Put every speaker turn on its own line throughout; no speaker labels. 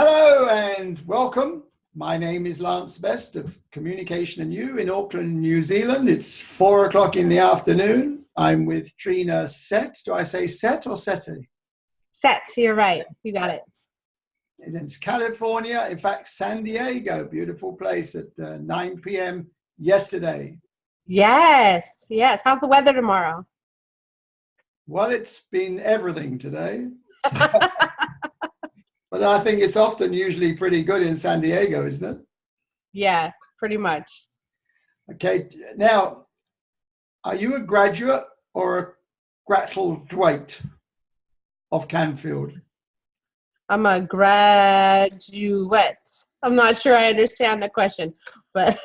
Hello and welcome. My name is Lance Best of Communication and You in Auckland, New Zealand. It's 4 o'clock in the afternoon. I'm with Trina Sette. Do I say Sette or Sette?
Sette, you're right. You got it.
It's California, in fact, San Diego, beautiful place at 9 p.m. yesterday.
Yes, yes. How's the weather tomorrow?
Well, it's been everything today. But I think it's often usually pretty good in San Diego, isn't it?
Yeah, pretty much.
Okay, now, are you a graduate or a graduate of Canfield?
I'm a graduate. I'm not sure I understand the question, but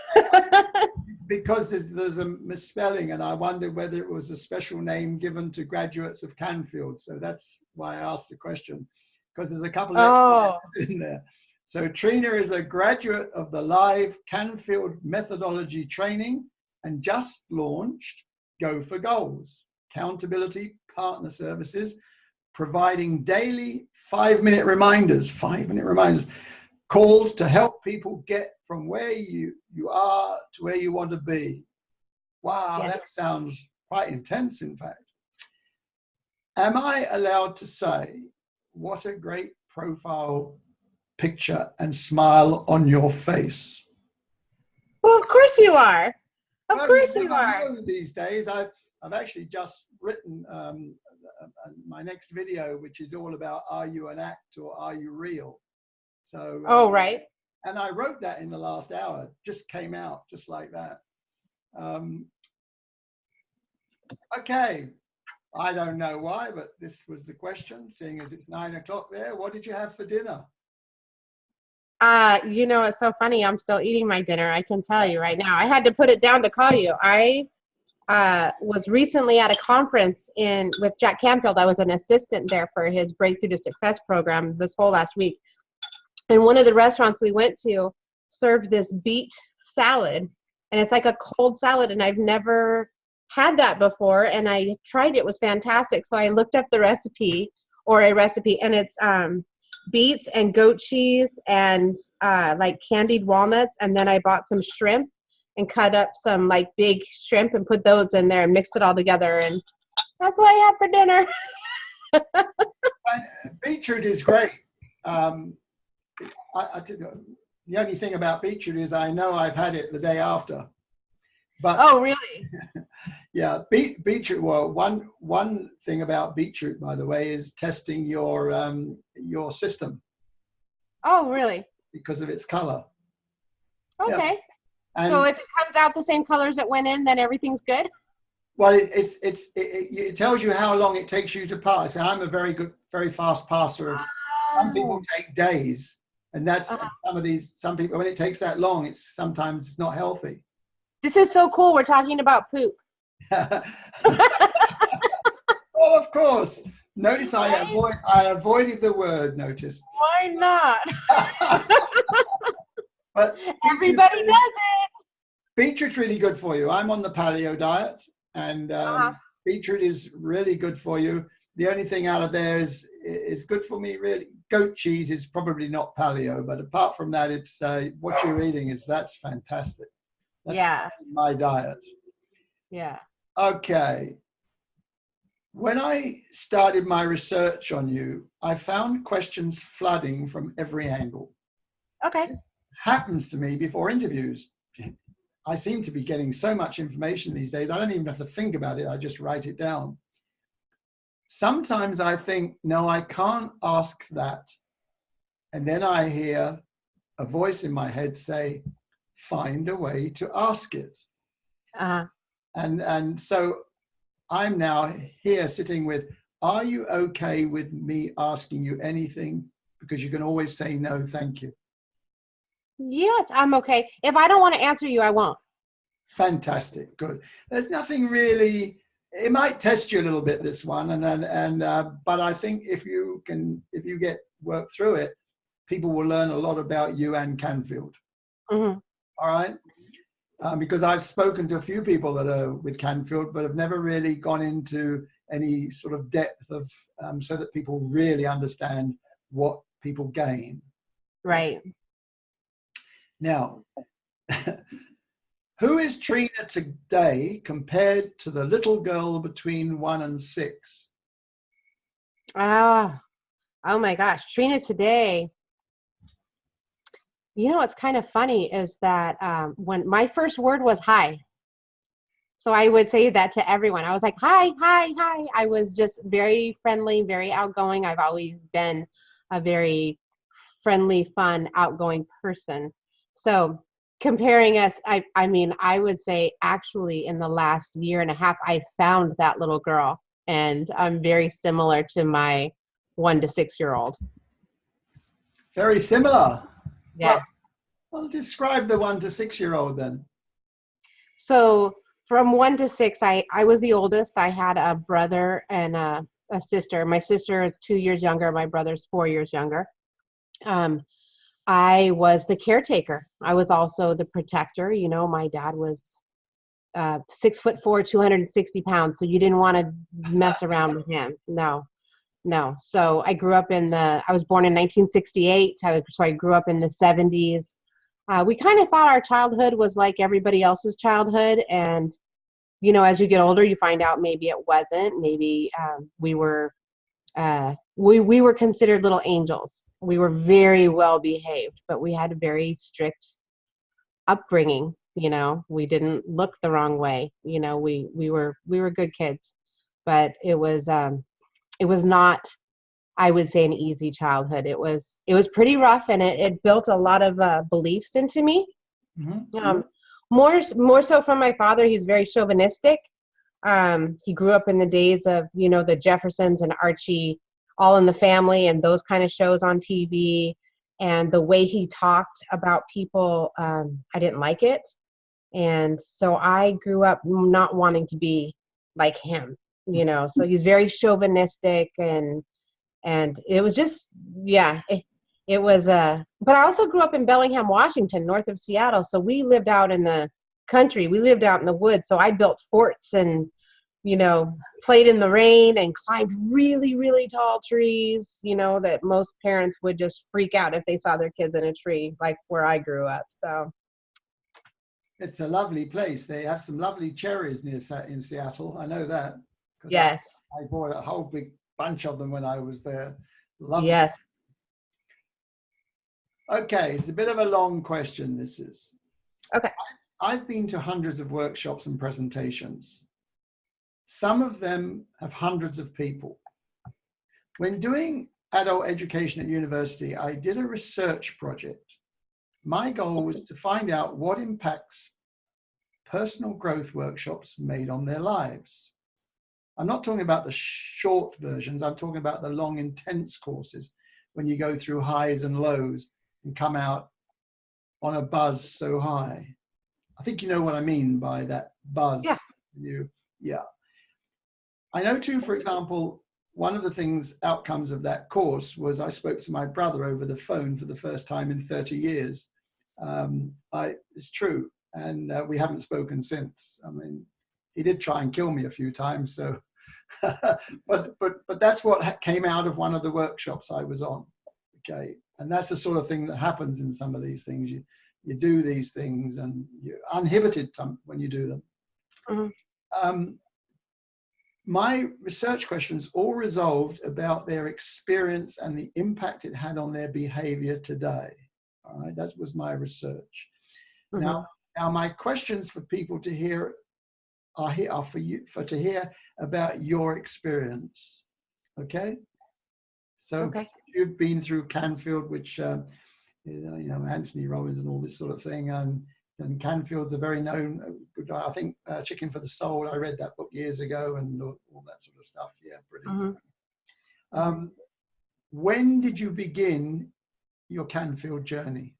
Because there's a misspelling, and I wondered whether it was a special name given to graduates of Canfield. So that's why I asked the question, because there's a couple of letters in there. So Trina is a graduate of the live Canfield methodology training and just launched Go for Goals, accountability partner services, providing daily 5-minute reminders, calls to help people get from where you are to where you want to be. Wow,
yes.
That sounds quite intense, in fact. Am I allowed to say, what a great profile picture and smile on your face?
Well, of course you are. Of
Well,
course you are.
These days, I've actually just written my next video, which is all about, are you an act or are you real? So
right.
And I wrote that in the last hour, just came out just like that. Okay, I don't know why, but this was the question, seeing as it's 9 o'clock there. What did you have for dinner?
It's so funny. I'm still eating my dinner. I can tell you right now. I had to put it down to call you. I was recently at a conference with Jack Canfield. I was an assistant there for his Breakthrough to Success program this whole last week. And one of the restaurants we went to served this beet salad, and it's like a cold salad, and I've never had that before, and I tried it. It was fantastic. So I looked up the recipe, and it's beets and goat cheese and like candied walnuts, and then I bought some shrimp and cut up some like big shrimp and put those in there and mixed it all together, and that's what I had for dinner.
Beetroot is great. The only thing about beetroot is I know I've had it the day after. But
oh, really?
Yeah, beetroot. Well, one thing about beetroot, by the way, is testing your system.
Oh, really?
Because of its color.
Okay.
Yeah.
So if it comes out the same colors it went in, then everything's good?
Well, it tells you how long it takes you to pass. I'm a very fast passer. Some people take days, and that's some people, when it takes that long, sometimes it's not healthy.
This is so cool. We're talking about poop.
Well, of course. Notice I avoided the word, notice.
Why not?
But
everybody does it.
Beetroot's really good for you. I'm on the paleo diet, and beetroot is really good for you. The only thing out of there is good for me, really. Goat cheese is probably not paleo, but apart from that, it's what you're eating that's fantastic. That's my diet.
Yeah.
Okay. When I started my research on you, I found questions flooding from every angle.
Okay.
This happens to me before interviews. I seem to be getting so much information these days, I don't even have to think about it. I just write it down. Sometimes I think, no, I can't ask that. And then I hear a voice in my head say, find a way to ask it. And so I'm now here sitting with, are you okay with me asking you anything? Because you can always say no, thank you.
Yes, I'm okay. If I don't want to answer you, I won't.
Fantastic, good. There's nothing really. It might test you a little bit, this one, but I think if you get work through it, people will learn a lot about you and Canfield.
Mm-hmm.
All right, because I've spoken to a few people that are with Canfield, but have never really gone into any sort of depth of so that people really understand what people gain.
Right.
Now, who is Trina today compared to the little girl between 1 and 6?
Oh my gosh. Trina today, you know, what's kind of funny is that when my first word was hi. So I would say that to everyone. I was like, hi, hi, hi. I was just very friendly, very outgoing. I've always been a very friendly, fun, outgoing person. So comparing us, I mean, I would say actually in the last year and a half, I found that little girl, and I'm very similar to my 1 to 6 year old.
Very similar.
Yes.
Well, describe the 1 to 6 year old then.
So from 1 to 6, I was the oldest. I had a brother and a sister. My sister is 2 years younger. My brother's 4 years younger. I was the caretaker. I was also the protector. You know, my dad was 6'4", 260 pounds. So you didn't want to mess around with him. No. So I grew up I was born in 1968. So I grew up in the 70s. We kind of thought our childhood was like everybody else's childhood. And, you know, as you get older, you find out maybe it wasn't. Maybe we were considered little angels. We were very well behaved, but we had a very strict upbringing. You know, we didn't look the wrong way. You know, we were good kids, but it was not, I would say, an easy childhood. It was pretty rough, and it built a lot of beliefs into me.
Mm-hmm.
More so from my father. He's very chauvinistic. He grew up in the days of, you know, the Jeffersons and Archie, All in the Family, and those kind of shows on TV. And the way he talked about people, I didn't like it. And so I grew up not wanting to be like him, you know. So he's very chauvinistic, and it was just, yeah, it was, but I also grew up in Bellingham, Washington, north of Seattle. So we lived out in the country. We lived out in the woods. So I built forts and, you know, played in the rain and climbed really, really tall trees, you know, that most parents would just freak out if they saw their kids in a tree, like where I grew up. So
it's a lovely place. They have some lovely cherries in Seattle. I know that.
Yes.
I bought a whole big bunch of them when I was there. Lovely.
Yes.
Okay, it's a bit of a long question, this is.
Okay.
I've been to hundreds of workshops and presentations. Some of them have hundreds of people. When doing adult education at university, I did a research project. My goal was to find out what impacts personal growth workshops made on their lives. I'm not talking about the short versions. I'm talking about the long, intense courses when you go through highs and lows and come out on a buzz so high. I think you know what I mean by that buzz.
Yeah.
I know too, for example, one of the outcomes of that course was I spoke to my brother over the phone for the first time in 30 years. It's true. And we haven't spoken since. I mean, he did try and kill me a few times. So, but that's what came out of one of the workshops I was on. Okay. And that's the sort of thing that happens in some of these things. You do these things and you're uninhibited when you do them. Mm-hmm. My research questions all resolved about their experience and the impact it had on their behavior today. All right, that was my research. Mm-hmm. Now my questions for people to hear are for you to hear about your experience. Okay. So you've been through Canfield, which you know, Anthony Robbins and all this sort of thing, and Canfield's a very known. I think Chicken for the Soul. I read that book years ago, and all that sort of stuff. Yeah, brilliant. Mm-hmm. When did you begin your Canfield journey?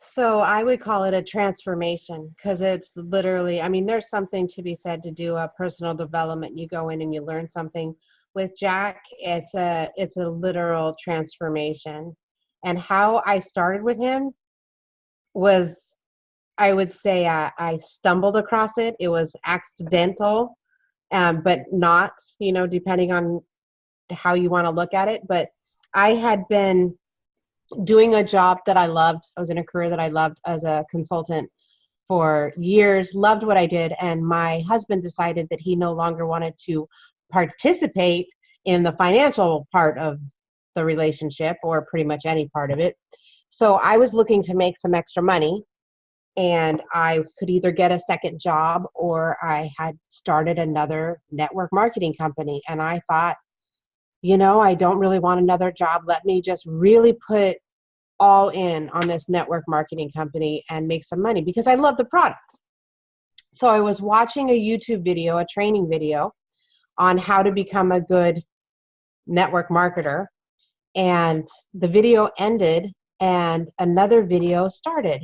So I would call it a transformation, because it's literally, I mean, there's something to be said to do a personal development. You go in and you learn something. With Jack, it's a literal transformation. And how I started with him was, I would say, I stumbled across it. It was accidental, but not, you know, depending on how you want to look at it. But I had been doing a job that I loved. I was in a career that I loved as a consultant for years, loved what I did. And my husband decided that he no longer wanted to participate in the financial part of the relationship, or pretty much any part of it. So I was looking to make some extra money, and I could either get a second job, or I had started another network marketing company. And I thought, I don't really want another job. Let me just really put all in on this network marketing company and make some money, because I love the products. So I was watching a YouTube video, a training video on how to become a good network marketer. And the video ended and another video started.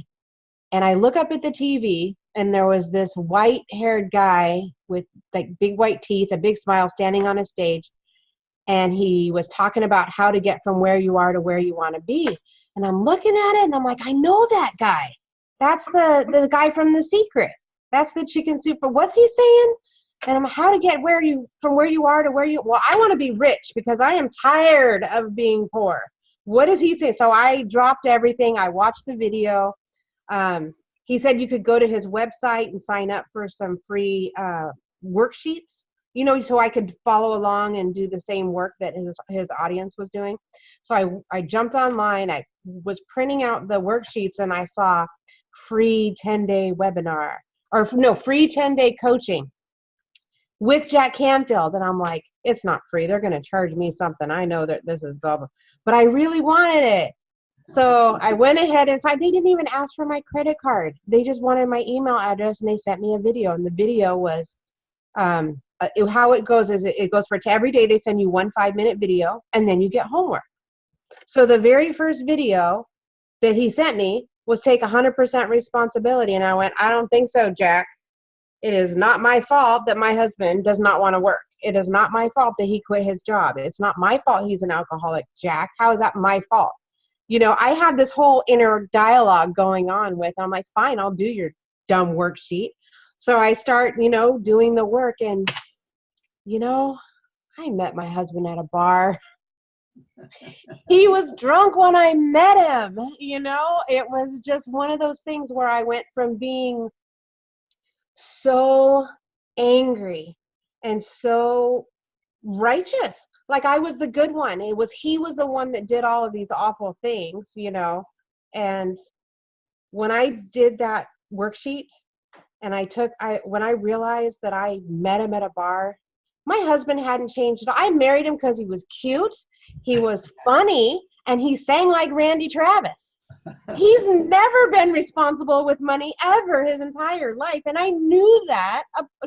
And I look up at the TV, and there was this white-haired guy with like big white teeth, a big smile, standing on a stage. And he was talking about how to get from where you are to where you want to be. And I'm looking at it and I'm like, I know that guy. That's the guy from The Secret. That's the chicken soup. But what's he saying? And I'm how to get from where you are to where you, well, I want to be rich because I am tired of being poor. What does he say? So I dropped everything. I watched the video. He said you could go to his website and sign up for some free worksheets, so I could follow along and do the same work that his audience was doing. So I jumped online. I was printing out the worksheets, and I saw free 10-day webinar, or no, free 10-day coaching with Jack Canfield. And I'm like, it's not free. They're going to charge me something. I know that this is blah, blah, but I really wanted it. So I went ahead and signed. They didn't even ask for my credit card. They just wanted my email address, and they sent me a video. And the video was, how it goes is it goes for every day. They send you 1 5-minute video, and then you get homework. So the very first video that he sent me was take 100% responsibility. And I went, I don't think so, Jack. It is not my fault that my husband does not want to work. It is not my fault that he quit his job. It's not my fault he's an alcoholic, Jack. How is that my fault? I had this whole inner dialogue going on with, I'm like, fine, I'll do your dumb worksheet. So I start, doing the work, and, I met my husband at a bar. He was drunk when I met him. It was just one of those things where I went from being so angry and so righteous, like I was the good one. He was the one that did all of these awful things, and when I did that worksheet, and when I realized that I met him at a bar, my husband hadn't changed at all. I married him because he was cute, he was funny, and he sang like Randy Travis. He's never been responsible with money ever his entire life. And I knew that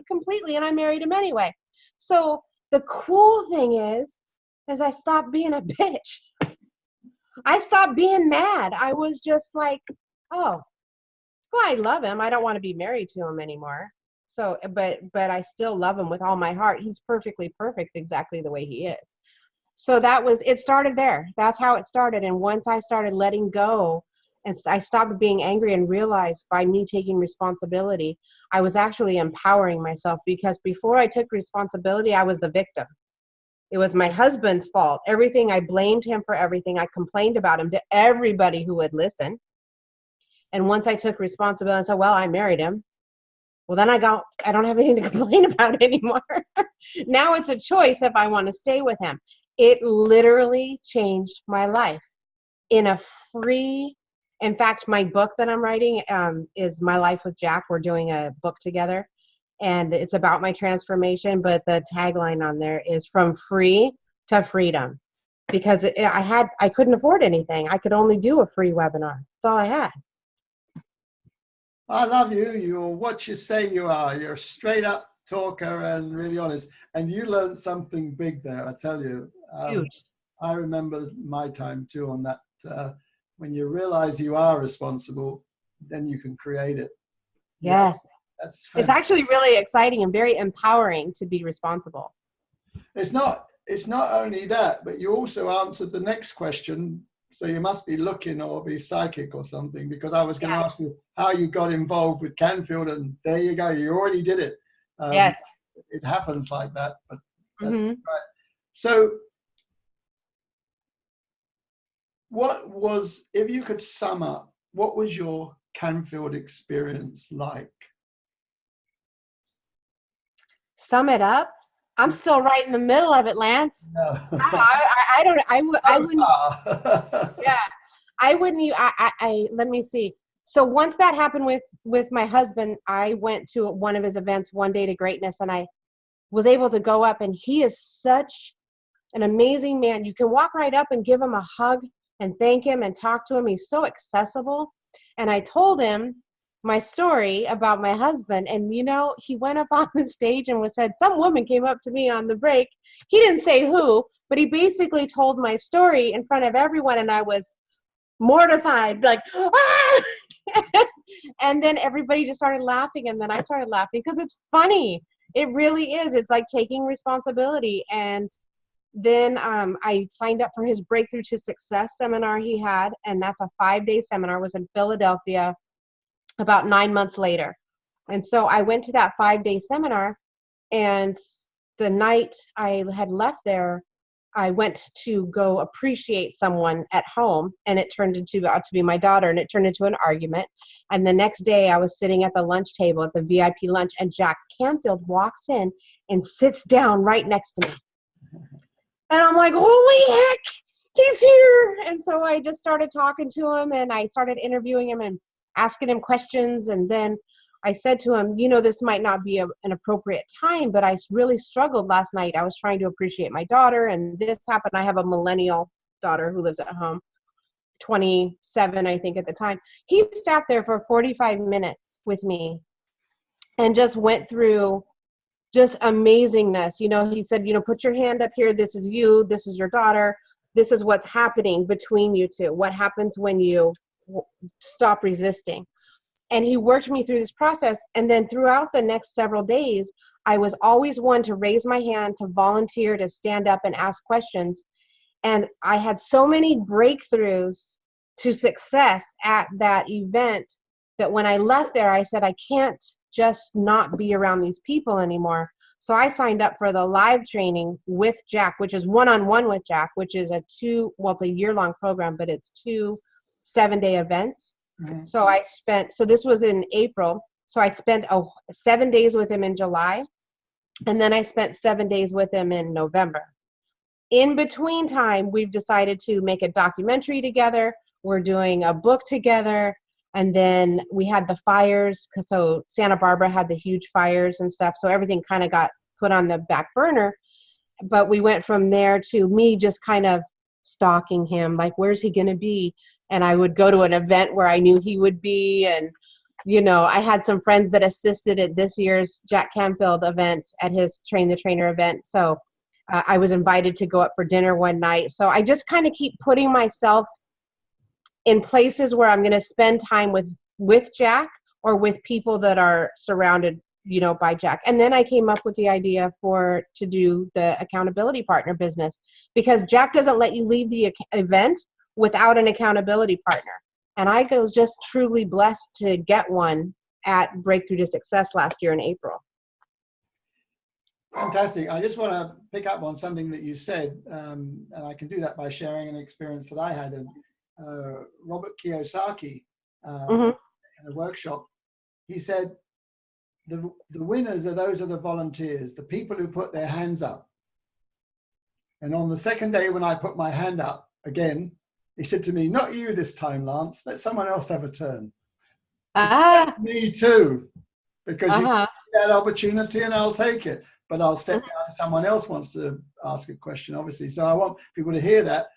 completely, and I married him anyway. So the cool thing is I stopped being a bitch. I stopped being mad. I was just like, oh, well, I love him. I don't want to be married to him anymore. So, but I still love him with all my heart. He's perfectly perfect exactly the way he is. So it started there. That's how it started. And once I started letting go, and I stopped being angry, and realized by me taking responsibility, I was actually empowering myself, because before I took responsibility, I was the victim. It was my husband's fault. Everything, I blamed him for everything. I complained about him to everybody who would listen. And once I took responsibility and said, well, I married him, well, then I don't have anything to complain about anymore. Now it's a choice if I want to stay with him. It literally changed my life in fact, my book that I'm writing is My Life with Jack. We're doing a book together, and it's about my transformation. But the tagline on there is from free to freedom, because I couldn't afford anything. I could only do a free webinar. That's all I had.
I love you. You're what you say you are. You're a straight up talker and really honest. And you learned something big there, I tell you.
Huge.
I remember my time too on that. When you realize you are responsible, then you can create it.
Yes.
Yeah,
it's actually really exciting and very empowering to be responsible.
It's not only that, but you also answered the next question. So you must be looking or be psychic or something, because I was going to ask you how you got involved with Canfield, and there you go. You already did it.
Yes.
It happens like that. But that's
Mm-hmm.
right. So what was, if you could sum up, what was your Canfield experience like?
Sum it up. I'm still right in the middle of it, Lance.
No.
I don't, I wouldn't,
far.
yeah, I wouldn't, let me see. So once that happened with my husband, I went to one of his events, One Day to Greatness, and I was able to go up, and he is such an amazing man. You can walk right up and give him a hug and thank him and talk to him. He's so accessible. And I told him my story about my husband, and he went up on the stage and said, some woman came up to me on the break. He didn't say who, but he basically told my story in front of everyone, and I was mortified, like, ah! And then everybody just started laughing, and then I started laughing because it's funny. It really is. It's like taking responsibility. And then I signed up for his Breakthrough to Success seminar he had, and that's a 5-day seminar. It was in Philadelphia about 9 months later. And so I went to that 5-day seminar, and the night I had left there, I went to go appreciate someone at home, and it turned out to be my daughter, and it turned into an argument. And the next day I was sitting at the lunch table at the VIP lunch, and Jack Canfield walks in and sits down right next to me. And I'm like, holy heck, he's here. And so I just started talking to him, and I started interviewing him and asking him questions. And then I said to him, this might not be an appropriate time, but I really struggled last night. I was trying to appreciate my daughter, and this happened. I have a millennial daughter who lives at home, 27, I think, at the time. He sat there for 45 minutes with me and just went through just amazingness. He said, put your hand up here. This is you. This is your daughter. This is what's happening between you two. What happens when you stop resisting? And he worked me through this process. And then throughout the next several days, I was always one to raise my hand, to volunteer, to stand up and ask questions. And I had so many breakthroughs to success at that event that when I left there, I said, I can't just not be around these people anymore. So I signed up for the live training with Jack, which is one-on-one with Jack, which is it's a year-long program, but it's 2 7-day events. Mm-hmm. So this was in April. So I spent 7 days with him in July, and then I spent 7 days with him in November. In between time, we've decided to make a documentary together. We're doing a book together. And then we had the fires, so Santa Barbara had the huge fires and stuff. So everything kind of got put on the back burner. But we went from there to me just kind of stalking him, like, where's he going to be? And I would go to an event where I knew he would be. And, I had some friends that assisted at this year's Jack Canfield event, at his Train the Trainer event. So I was invited to go up for dinner one night. So I just kind of keep putting myself in places where I'm going to spend time with Jack, or with people that are surrounded, by Jack. And then I came up with the idea to do the accountability partner business, because Jack doesn't let you leave the event without an accountability partner. And I was just truly blessed to get one at Breakthrough to Success last year in April.
Fantastic. I just want to pick up on something that you said, and I can do that by sharing an experience that I had. And Robert Kiyosaki, in a workshop, he said, the winners are the volunteers, the people who put their hands up. And on the second day, when I put my hand up again, he said to me, not you this time, Lance, let someone else have a turn. That's me too, because you get that opportunity and I'll take it, but I'll step down if someone else wants to ask a question, obviously. So I want people to hear that.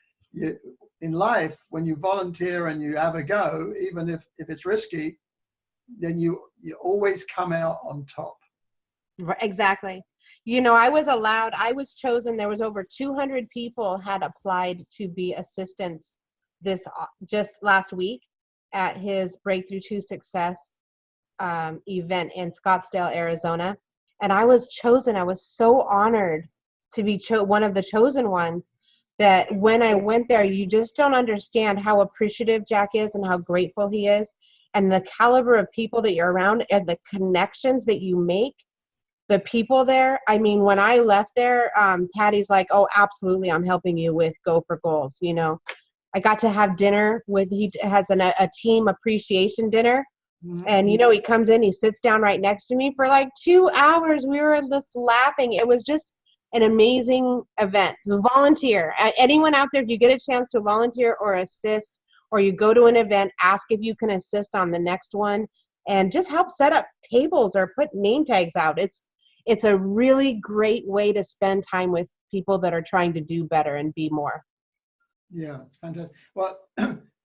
In life, when you volunteer and you have a go, even if it's risky, then you always come out on top.
Exactly. I was chosen. There was over 200 people had applied to be assistants just last week at his Breakthrough to Success event in Scottsdale, Arizona. And I was chosen. I was so honored to be one of the chosen ones. That when I went there, you just don't understand how appreciative Jack is and how grateful he is, and the caliber of people that you're around and the connections that you make. The people there, I mean, when I left there, Patty's like, oh, absolutely, I'm helping you with Go for Goals, I got to have dinner with, he has a team appreciation dinner.
Mhm.
And, you know, he comes in, he sits down right next to me for like 2 hours. We were just laughing. It was just an amazing event. So volunteer. Anyone out there, if you get a chance to volunteer or assist, or you go to an event, ask if you can assist on the next one, and just help set up tables or put name tags out. It's a really great way to spend time with people that are trying to do better and be more.
Yeah, it's fantastic. Well,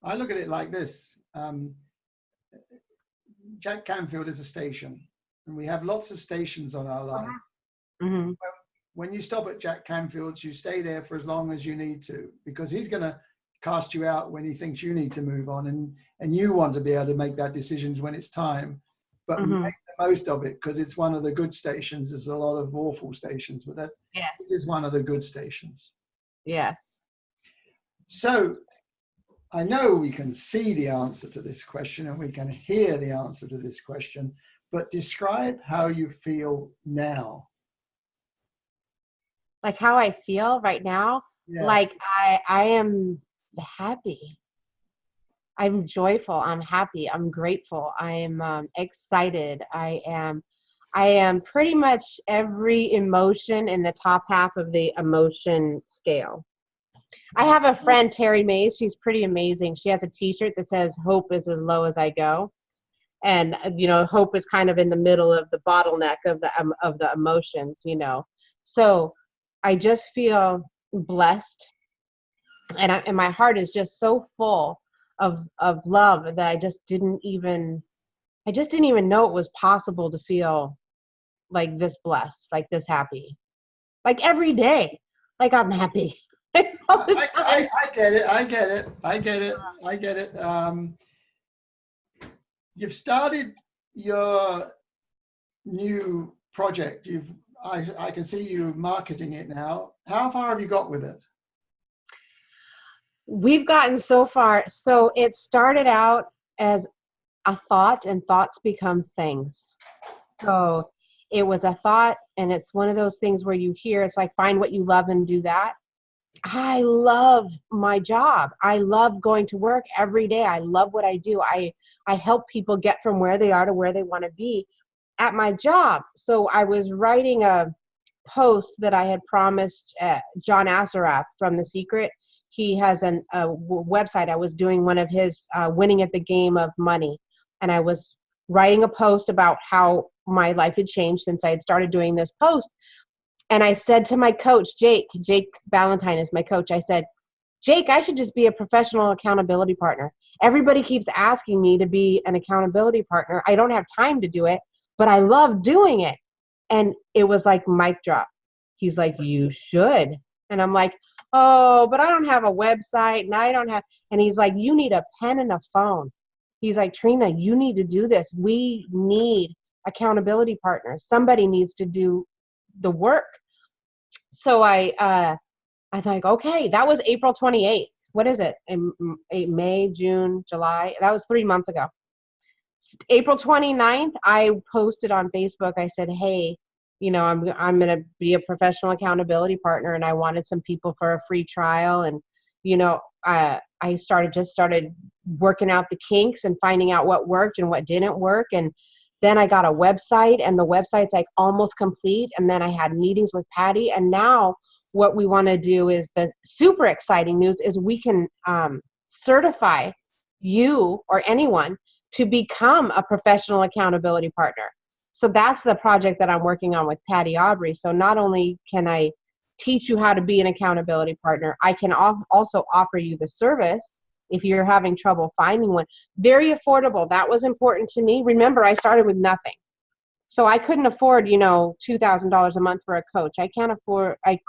I look at it like this. Jack Canfield is a station, and we have lots of stations on our line.
Mm-hmm.
When you stop at Jack Canfield's, you stay there for as long as you need to, because he's going to cast you out when he thinks you need to move on, and you want to be able to make that decision when it's time, but
Mm-hmm.
make the most of it, because it's one of the good stations. There's a lot of awful stations, but this is one of the good stations.
Yes.
So I know we can see the answer to this question and we can hear the answer to this question, but describe how you feel now.
Like how I feel right now?
Yeah.
Like I am happy. I'm joyful. I'm happy. I'm grateful. I'm excited. I am pretty much every emotion in the top half of the emotion scale. I have a friend, Terry Mays. She's pretty amazing. She has a t-shirt that says, "Hope is as low as I go." And, you know, hope is kind of in the middle of the bottleneck of the emotions, you know. So I just feel blessed. And my heart is just so full of love that I just didn't even know it was possible to feel like this blessed, like this happy. Like every day, like I'm happy.
I get it. You've started your new project. I can see you marketing it now. How far have you got with it?
We've gotten so far. So it started out as a thought, and thoughts become things. So it was a thought, and it's one of those things where you hear, it's like, find what you love and do that. I love my job. I love going to work every day. I love what I do. I help people get from where they are to where they want to be at my job. So I was writing a post that I had promised John Assaraf from The Secret. He has a website. I was doing one of his winning at the game of money. And I was writing a post about how my life had changed since I had started doing this post. And I said to my coach, Jake Ballantyne is my coach. I said, Jake, I should just be a professional accountability partner. Everybody keeps asking me to be an accountability partner. I don't have time to do it, but I love doing it. And it was like mic drop. He's like, you should. And I'm like, oh, but I don't have a website and I don't have, and he's like, you need a pen and a phone. He's like, Trina, you need to do this. We need accountability partners. Somebody needs to do the work. So I think, okay, that was April 28th. What is it? In May, June, July? That was 3 months ago. April 29th, I posted on Facebook. I said, hey, you know, I'm going to be a professional accountability partner, and I wanted some people for a free trial. And, you know, I started working out the kinks and finding out what worked and what didn't work. And then I got a website, and the website's like almost complete. And then I had meetings with Patty. And now what we want to do is, the super exciting news is we can certify you or anyone to become a professional accountability partner. So that's the project that I'm working on with Patty Aubrey. So not only can I teach you how to be an accountability partner, I can also offer you the service if you're having trouble finding one. Very affordable. That was important to me. Remember, I started with nothing. So I couldn't afford, you know, $2,000 a month for a coach. I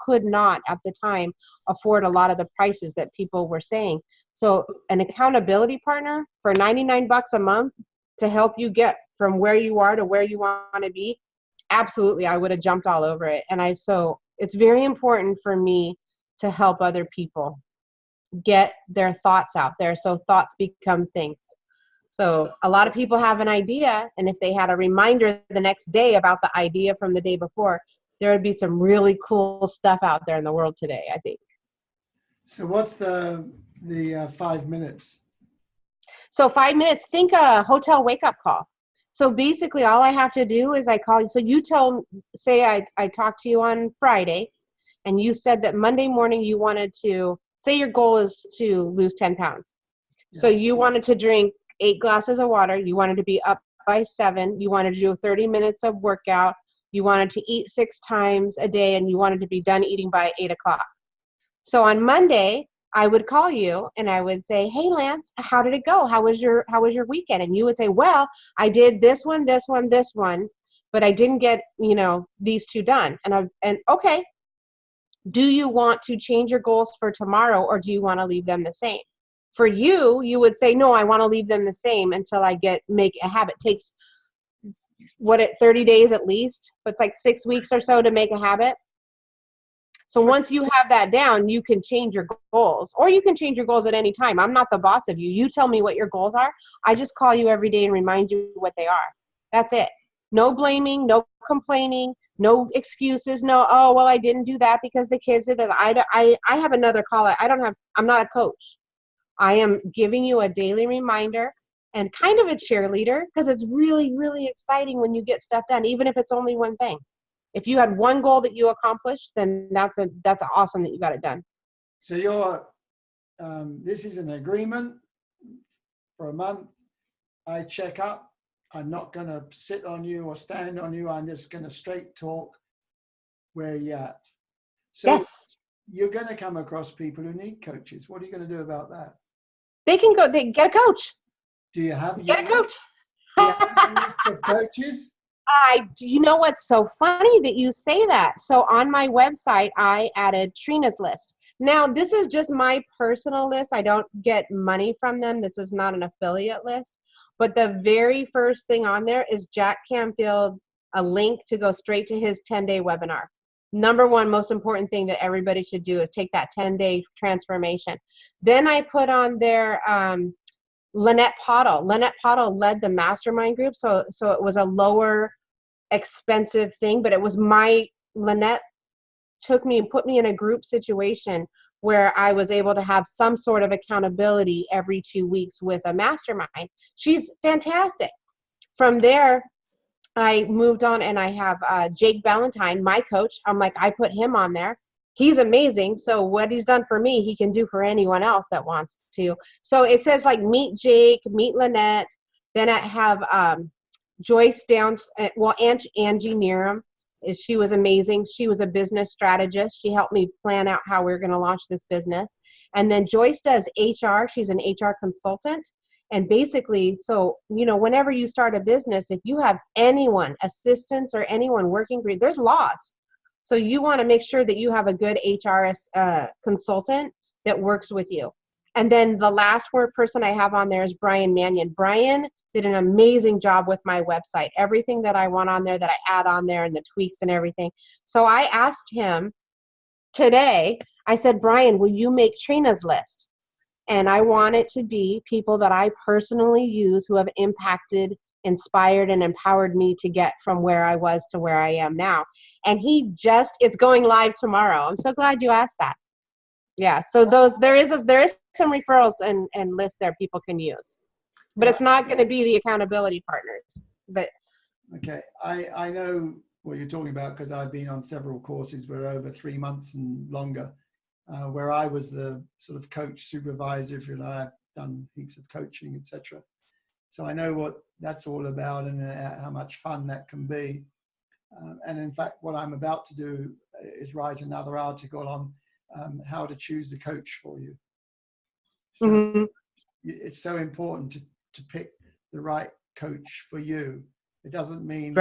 could not at the time afford a lot of the prices that people were saying. So an accountability partner for $99 a month to help you get from where you are to where you want to be, absolutely, I would have jumped all over it. And so it's very important for me to help other people get their thoughts out there, so thoughts become things. So a lot of people have an idea, and if they had a reminder the next day about the idea from the day before, there would be some really cool stuff out there in the world today, I think.
So what's the the 5 minutes?
So 5 minutes, think a hotel wake-up call. So basically all I have to do is I call you. So you say I talked to you on Friday, and you said that Monday morning you wanted to, say your goal is to lose 10 pounds. Yeah. So you wanted to drink 8 glasses of water. You wanted to be up by 7. You wanted to do 30 minutes of workout. You wanted to eat 6 times a day, and you wanted to be done eating by 8 o'clock. So on Monday, I would call you and I would say, hey, Lance, how did it go? How was your weekend? And you would say, well, I did this one, but I didn't get, these 2 done. And okay, do you want to change your goals for tomorrow, or do you want to leave them the same? For you, you would say, no, I want to leave them the same until I make a habit. It takes 30 days at least, but it's like 6 weeks or so to make a habit. So once you have that down, you can change your goals, or you can change your goals at any time. I'm not the boss of you. You tell me what your goals are. I just call you every day and remind you what they are. That's it. No blaming, no complaining, no excuses. No, oh, well, I didn't do that because the kids did that. I have another call. I'm not a coach. I am giving you a daily reminder and kind of a cheerleader, because it's really, really exciting when you get stuff done, even if it's only one thing. If you had one goal that you accomplished, then that's awesome that you got it done.
So this is an agreement for a month. I check up. I'm not going to sit on you or stand on you. I'm just going to straight talk where you're at. So yes. You're going to come across people who need coaches. What are you going to do about that?
They get a coach.
Do you have
get a coach?
Do you have a list of coaches?
You know what's so funny that you say that? So on my website, I added Trina's list. Now, this is just my personal list. I don't get money from them. This is not an affiliate list. But the very first thing on there is Jack Canfield, a link to go straight to his 10-day webinar. Number one, most important thing that everybody should do is take that 10-day transformation. Then I put on there Lynette Pottle. Lynette Pottle led the mastermind group, so it was a lower expensive thing, but it was Lynette took me and put me in a group situation where I was able to have some sort of accountability every 2 weeks with a mastermind. She's fantastic. From there, I moved on and I have Jake Valentine, my coach. I'm like, I put him on there. He's amazing. So what he's done for me, he can do for anyone else that wants to. So it says like, meet Jake, meet Lynette. Then I have Joyce Downs, Angie Neeram. She was amazing. She was a business strategist. She helped me plan out how we we're going to launch this business. And then Joyce does HR. She's an HR consultant. And basically, so, whenever you start a business, if you have anyone, assistants or anyone working for you, there's laws. So you want to make sure that you have a good HR consultant that works with you. And then the last person I have on there is Brian Mannion. Brian did an amazing job with my website. Everything that I want on there, that I add on there, and the tweaks and everything. So I asked him today, I said, Brian, will you make Trina's list? And I want it to be people that I personally use who have impacted, inspired, and empowered me to get from where I was to where I am now. And it's going live tomorrow. I'm so glad you asked that. Yeah, so there is some referrals and lists there people can use. But it's not going to be the accountability partners. But
okay, I know what you're talking about, because I've been on several courses where over 3 months and longer, where I was the sort of coach supervisor, if you like. I've done heaps of coaching, etc. So I know what that's all about and how much fun that can be. And in fact, what I'm about to do is write another article on how to choose the coach for you. So it's so important to pick the right coach for you. It doesn't mean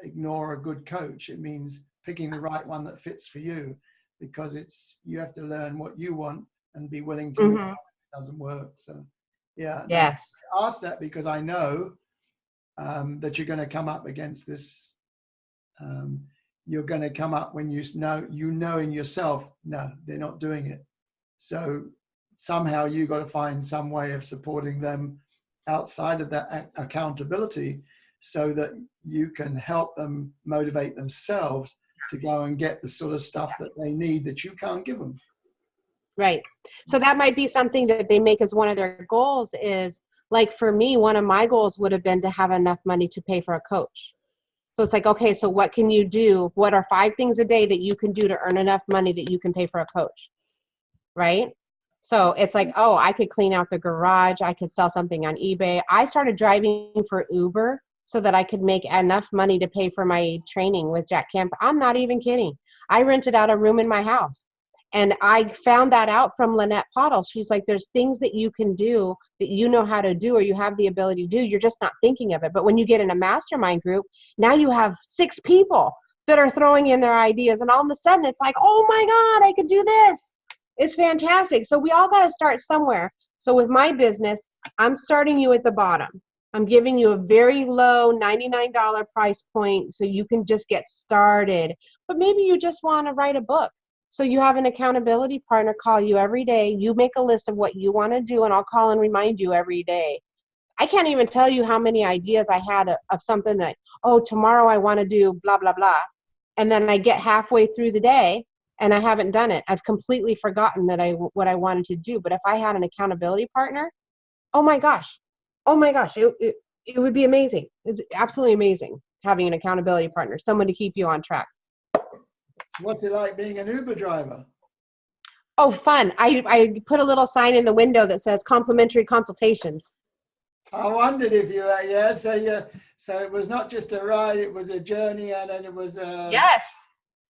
ignore a good coach. It means picking the right one that fits for you, because you have to learn what you want and be willing to move on if it doesn't work. So yeah.
Yes.
I asked that because I know that you're going to come up against this. You're going to come up when you know in yourself, no, they're not doing it. So somehow you got to find some way of supporting them outside of that accountability, so that you can help them motivate themselves to go and get the sort of stuff that they need that you can't give them.
Right. So that might be something that they make as one of their goals is, like for me, one of my goals would have been to have enough money to pay for a coach. So it's like, okay, so what can you do? What are 5 things a day that you can do to earn enough money that you can pay for a coach? Right? So it's like, oh, I could clean out the garage. I could sell something on eBay. I started driving for Uber so that I could make enough money to pay for my training with Jack Camp. I'm not even kidding. I rented out a room in my house. And I found that out from Lynette Pottle. She's like, there's things that you can do that you know how to do or you have the ability to do. You're just not thinking of it. But when you get in a mastermind group, now you have 6 people that are throwing in their ideas. And all of a sudden it's like, oh my God, I could do this. It's fantastic. So we all got to start somewhere. So with my business, I'm starting you at the bottom. I'm giving you a very low $99 price point so you can just get started. But maybe you just want to write a book. So you have an accountability partner call you every day. You make a list of what you want to do, and I'll call and remind you every day. I can't even tell you how many ideas I had of something that, oh, tomorrow I want to do blah, blah, blah. And then I get halfway through the day and I haven't done it. I've completely forgotten what I wanted to do. But if I had an accountability partner, oh my gosh, it would be amazing. It's absolutely amazing having an accountability partner, someone to keep you on track.
What's it like being an Uber driver?
Oh, fun. I put a little sign in the window that says complimentary consultations.
I wondered if you, so it was not just a ride, it was a journey, and then it was a...
Yes.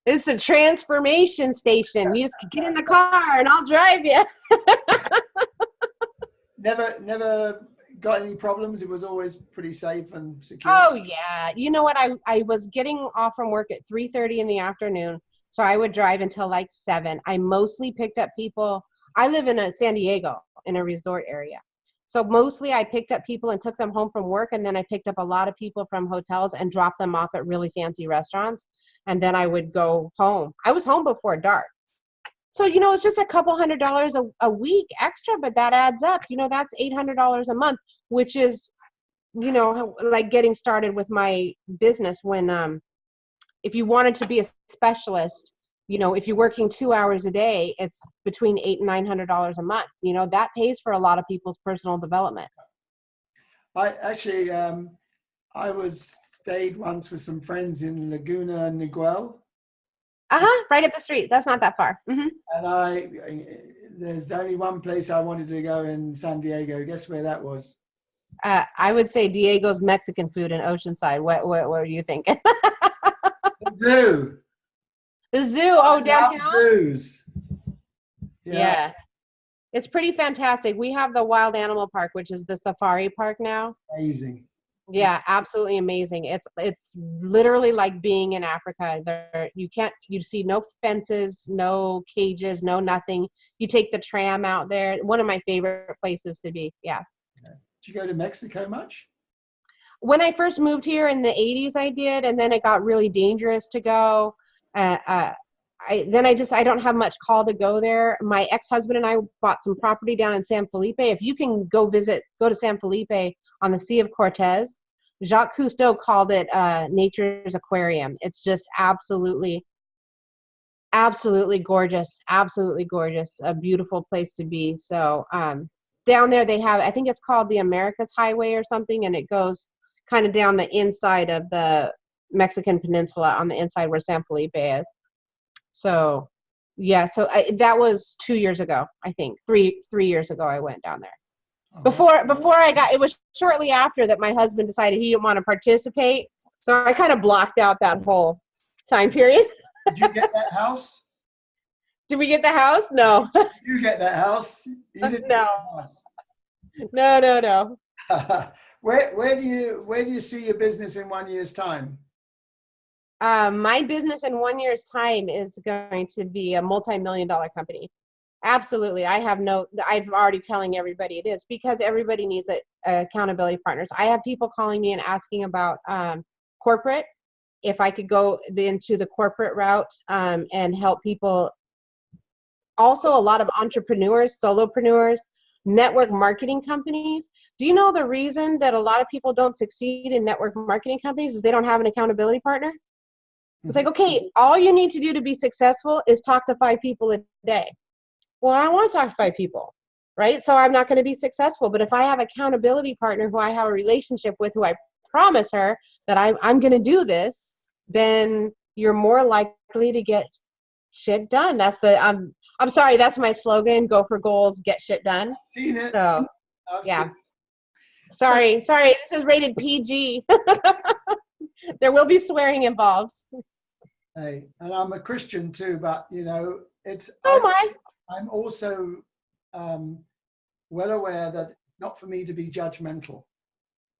It's a transformation station. You just get in the car and I'll drive you.
Never got any problems. It was always pretty safe and secure.
Oh yeah. You know what? I was getting off from work at 3:30 in the afternoon. So I would drive until like 7. I mostly picked up people. I live in San Diego in a resort area. So mostly I picked up people and took them home from work. And then I picked up a lot of people from hotels and dropped them off at really fancy restaurants. And then I would go home. I was home before dark. So, it's just a couple $100s a week extra, but that adds up. That's $800 a month, which is, like getting started with my business when, if you wanted to be a specialist, if you're working 2 hours a day, it's between $800 and $900 a month. That pays for a lot of people's personal development.
I actually, stayed once with some friends in Laguna Niguel.
Right up the street. That's not that far. Mm-hmm.
And there's only one place I wanted to go in San Diego. Guess where that was?
I would say Diego's Mexican food in Oceanside. What are you thinking?
The zoo.
The zoo. Oh, downtown?
Zoos.
Yeah. It's pretty fantastic. We have the Wild Animal Park, which is the safari park now.
Amazing.
Yeah, absolutely amazing. It's literally like being in Africa. You see no fences, no cages, no nothing. You take the tram out there. One of my favorite places to be. Yeah.
Did you go to Mexico much?
When I first moved here in the 80s, I did, and then it got really dangerous to go. I don't have much call to go there. My ex-husband and I bought some property down in San Felipe. If you can go to San Felipe on the Sea of Cortez, Jacques Cousteau called it nature's aquarium. It's just absolutely gorgeous, a beautiful place to be. So down there they have, I think it's called the Americas Highway or something, and it goes kind of down the inside of the Mexican peninsula on the inside where San Felipe is. So yeah, that was 2 years ago, I think. 3 years ago I went down there. Before it was shortly after that my husband decided he didn't want to participate. So I kind of blocked out that whole time period.
Did you get that house?
Did we get the house? No.
Did you get that house? You didn't
No.
Get the house.
No.
Where do you see your business in 1 year's time?
My business in 1 year's time is going to be a multi-million-dollar company. Absolutely. I'm already telling everybody it is, because everybody needs accountability partners. I have people calling me and asking about corporate, if I could go into the corporate route and help people. Also, a lot of entrepreneurs, solopreneurs, network marketing companies. Do you know the reason that a lot of people don't succeed in network marketing companies is they don't have an accountability partner? It's like, okay, all you need to do to be successful is talk to 5 people a day. Well, I want to talk to 5 people, right? So I'm not going to be successful. But if I have accountability partner who I have a relationship with, who I promise her that I'm going to do this, then you're more likely to get shit done. That's the I'm sorry, that's my slogan. Go for goals, get shit done.
I've seen it.
So
I've
yeah.
seen it.
Sorry, this is rated PG. There will be swearing involved.
Hey, and I'm a Christian too, but you know, I'm also well aware that not for me to be judgmental.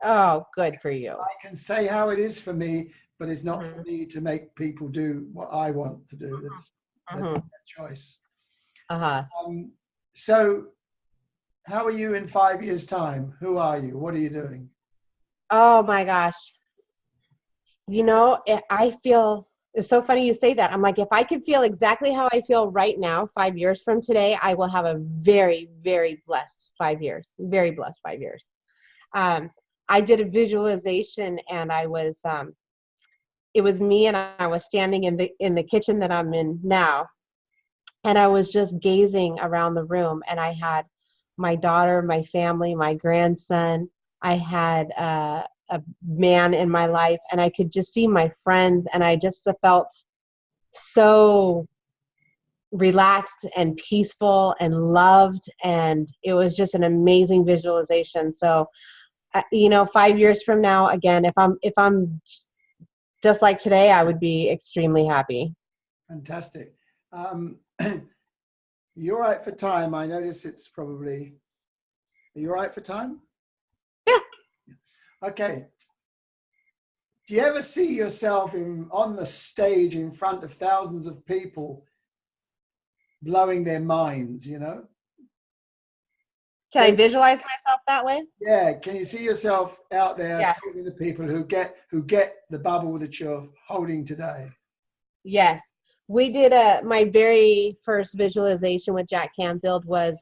Oh, good for you.
I can say how it is for me, but it's not for me to make people do what I want to do. That's their choice. So how are you in 5 years' time? Who are you? What are you doing?
Oh my gosh. You know, I feel, it's so funny you say that. I'm like, if I could feel exactly how I feel right now, 5 years from today, I will have a very, very blessed 5 years. Very blessed 5 years. I did a visualization, and I was, it was me, and I was standing in the kitchen that I'm in now, and I was just gazing around the room, and I had my daughter, my family, my grandson. I had a man in my life, and I could just see my friends, and I just felt so relaxed and peaceful and loved, and it was just an amazing visualization. So, you know, 5 years from now, again, if I'm just like today, I would be extremely happy.
Fantastic. You all right for time? I notice it's probably, are you all right for time?
Yeah.
Okay. Do you ever see yourself on the stage in front of thousands of people blowing their minds, you know?
Can I visualize myself that way?
Yeah. Can you see yourself out there
Yeah.
talking to people who get the bubble that you're holding today?
Yes. We did my very first visualization with Jack Canfield was,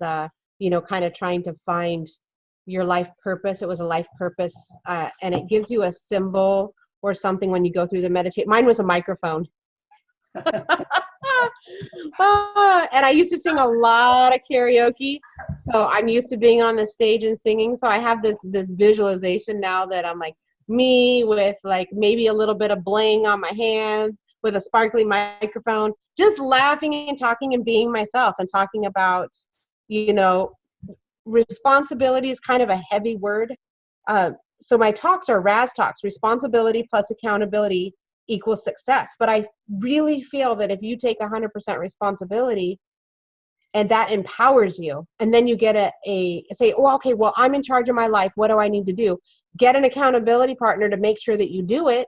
you know, kind of trying to find your life purpose. It was a life purpose, and it gives you a symbol or something when you go through the meditation. Mine was a microphone. And I used to sing a lot of karaoke, so I'm used to being on the stage and singing. So I have this visualization now that I'm like me with like maybe a little bit of bling on my hands, with a sparkly microphone, just laughing and talking and being myself, and talking about, you know, responsibility is kind of a heavy word. So my talks are RAS talks, responsibility plus accountability equals success. But I really feel that if you take 100% responsibility, and that empowers you, and then you get a say, oh, okay, well, I'm in charge of my life. What do I need to do? Get an accountability partner to make sure that you do it.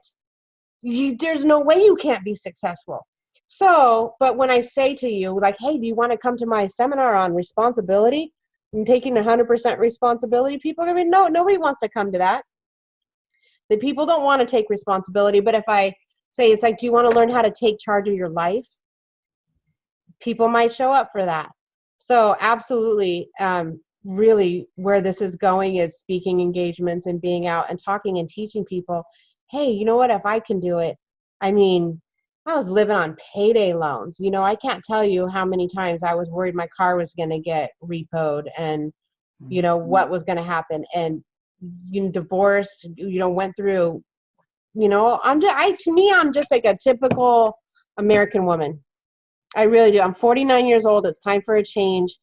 There's no way you can't be successful. So, but when I say to you, like, hey, do you want to come to my seminar on responsibility and taking 100% responsibility? People are going to be, no, nobody wants to come to that. The people don't want to take responsibility. But if I say, it's like, do you want to learn how to take charge of your life? People might show up for that. So absolutely, really where this is going is speaking engagements and being out and talking and teaching people, hey, you know what, if I can do it. I mean, I was living on payday loans. You know, I can't tell you how many times I was worried my car was going to get repoed, and, you know, what was going to happen. And, you know, divorced, you know, went through, you know, to me, I'm just like a typical American woman. I really do. I'm 49 years old. It's time for a change.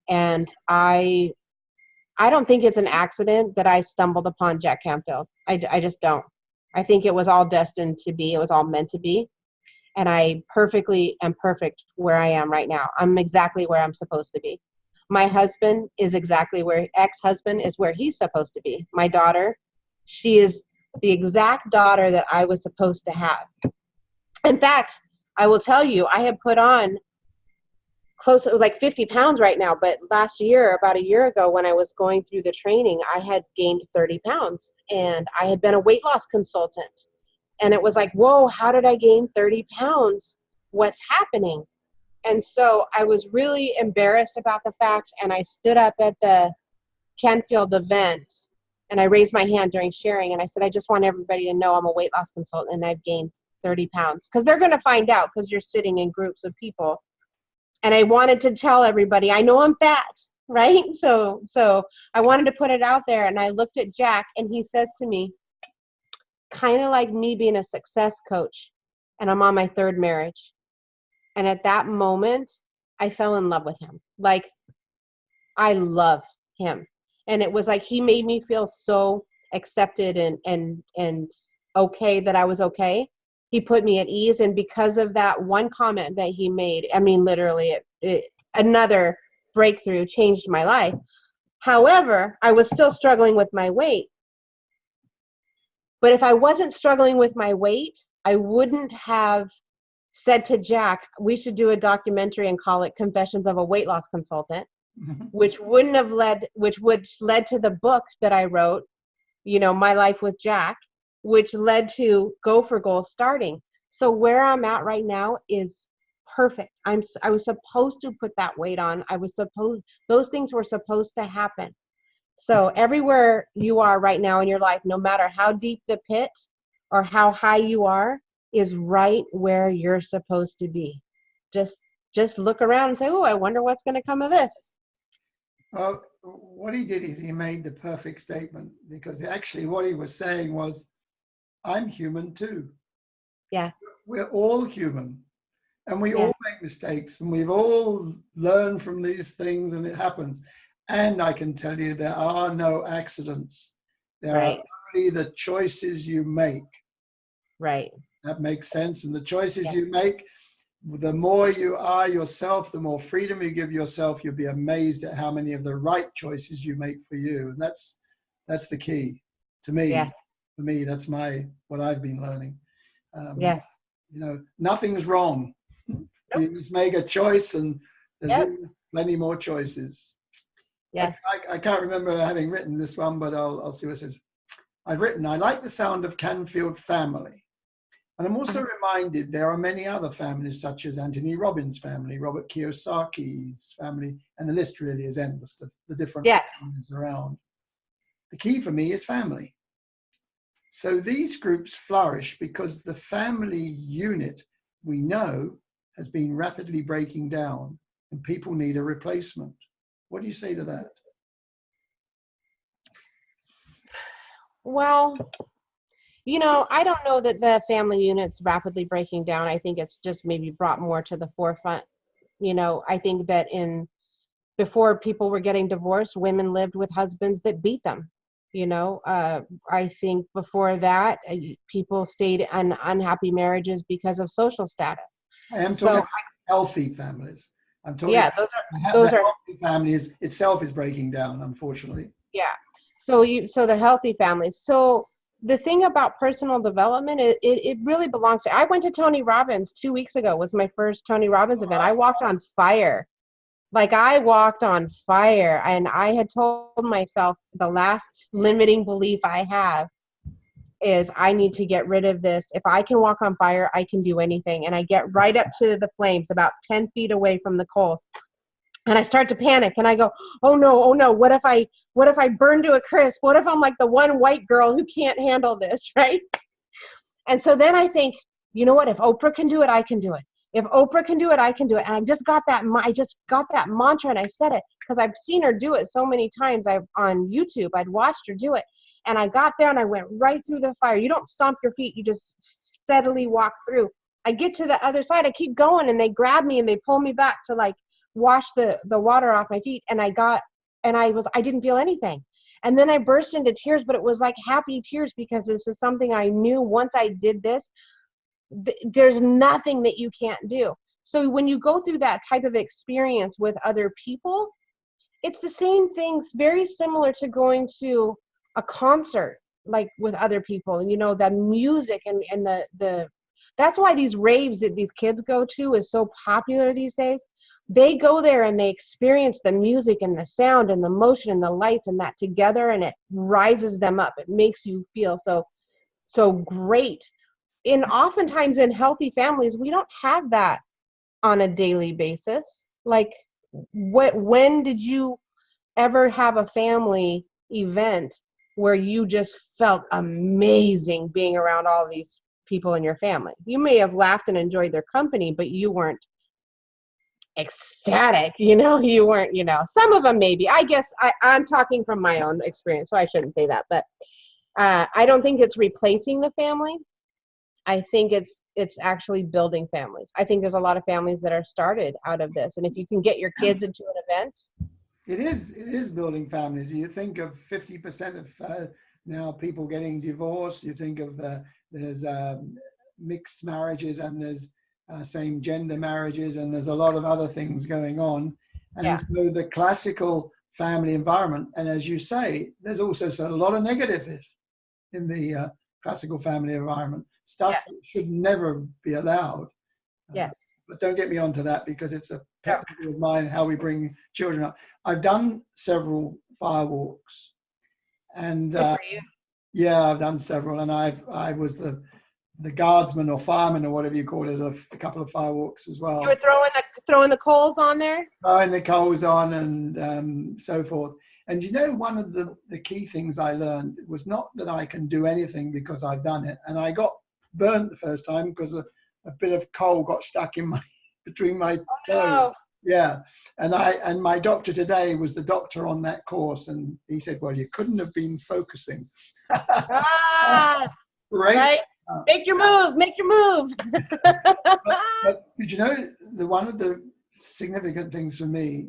And I don't think it's an accident that I stumbled upon Jack Canfield. I just don't. I think it was all destined to be. It was all meant to be. And I perfectly am perfect where I am right now. I'm exactly where I'm supposed to be. My husband is exactly where, ex-husband is where he's supposed to be. My daughter, she is the exact daughter that I was supposed to have. In fact, I will tell you, I have put on close to like 50 pounds right now. But last year, about a year ago, when I was going through the training, I had gained 30 pounds, and I had been a weight loss consultant. And it was like, whoa, how did I gain 30 pounds? What's happening? And so I was really embarrassed about the fact, and I stood up at the Canfield event, and I raised my hand during sharing, and I said, I just want everybody to know I'm a weight loss consultant, and I've gained 30 pounds. Because they're going to find out, because you're sitting in groups of people. And I wanted to tell everybody, I know I'm fat, right? So I wanted to put it out there, and I looked at Jack, and he says to me, kind of like me being a success coach, and I'm on my third marriage. And at that moment, I fell in love with him. Like, I love him. And it was like he made me feel so accepted and okay that I was okay. He put me at ease. And because of that one comment that he made, I mean, literally, another breakthrough changed my life. However, I was still struggling with my weight. But if I wasn't struggling with my weight, I wouldn't have said to Jack, we should do a documentary and call it Confessions of a Weight Loss Consultant, which would led to the book that I wrote, My Life with Jack, which led to Go for Goal Starting. So where I'm at right now is perfect. I was supposed to put that weight on. Those things were supposed to happen. So everywhere you are right now in your life, no matter how deep the pit or how high you are, is right where you're supposed to be. Just look around and say, oh, I wonder what's going to come of this.
Well, what he did is he made the perfect statement, because actually what he was saying was, I'm human too.
Yeah.
We're all human, and we all make mistakes, and we've all learned from these things, and it happens. And I can tell you, there are no accidents. There are only the choices you make.
Right.
That makes sense. And the choices you make, the more you are yourself, the more freedom you give yourself, you'll be amazed at how many of the right choices you make for you. And that's the key to me.
Yeah.
For me, that's what I've been learning. Nothing's wrong. Nope. You just make a choice, and there's plenty more choices.
Yes.
I can't remember having written this one, but I'll see what it says. I've written, I like the sound of Canfield family. And I'm also reminded there are many other families, such as Anthony Robbins' family, Robert Kiyosaki's family, and the list really is endless, the different families around. The key for me is family. So these groups flourish because the family unit, we know, has been rapidly breaking down, and people need a replacement. What do you say to that?
Well, I don't know that the family unit's rapidly breaking down. I think it's just maybe brought more to the forefront. I think that before people were getting divorced, women lived with husbands that beat them. I think before that, people stayed in unhappy marriages because of social status.
I am talking about healthy families. I'm talking
those are
healthy families itself is breaking down, unfortunately.
Yeah. So the healthy families. So the thing about personal development, it really belongs to. I went to Tony Robbins 2 weeks ago. Was my first Tony Robbins event. I walked on fire. Like, I walked on fire, and I had told myself the last limiting belief I have is I need to get rid of this. If I can walk on fire, I can do anything. And I get right up to the flames, about 10 feet away from the coals. And I start to panic, and I go, oh no, what if I burn to a crisp? What if I'm like the one white girl who can't handle this, right? And so then I think, you know what, if Oprah can do it, I can do it. If Oprah can do it, I can do it. And I just got that mantra, and I said it because I've seen her do it so many times. On YouTube, I'd watched her do it. And I got there, and I went right through the fire. You don't stomp your feet, you just steadily walk through. I get to the other side, I keep going, and they grab me and they pull me back to like wash the water off my feet. And I didn't feel anything. And then I burst into tears, but it was like happy tears, because this is something I knew once I did this, there's nothing that you can't do. So when you go through that type of experience with other people, it's the same things, very similar to going to a concert, like with other people, the music and the that's why these raves that these kids go to is so popular these days. They go there and they experience the music and the sound and the motion and the lights and that together, and it rises them up. It makes you feel so great. And oftentimes in healthy families, we don't have that on a daily basis. Like, when did you ever have a family event where you just felt amazing being around all these people in your family? You may have laughed and enjoyed their company, but you weren't ecstatic, you weren't, some of them maybe. I guess I'm talking from my own experience, so I shouldn't say that, but I don't think it's replacing the family. I think it's actually building families. I think there's a lot of families that are started out of this, and if you can get your kids into an event,
it is building families. You think of 50% of now people getting divorced. You think of there's mixed marriages, and there's same gender marriages, and there's a lot of other things going on. And so the classical family environment, and as you say, there's also a lot of negative in the classical family environment, stuff that should never be allowed. But don't get me onto that, because it's a pet of mine, how we bring children up. I've done several firewalks, and I've done several, and I was the guardsman or fireman or whatever you call it, a couple of firewalks as well.
You were throwing the coals on there?
Throwing the coals on and so forth. And one of the key things I learned was not that I can do anything because I've done it. And I got burnt the first time because a bit of coal got stuck in between my toes. No. Yeah. And my doctor today was the doctor on that course, and he said, well, you couldn't have been focusing.
Right. Make your move.
but one of the significant things for me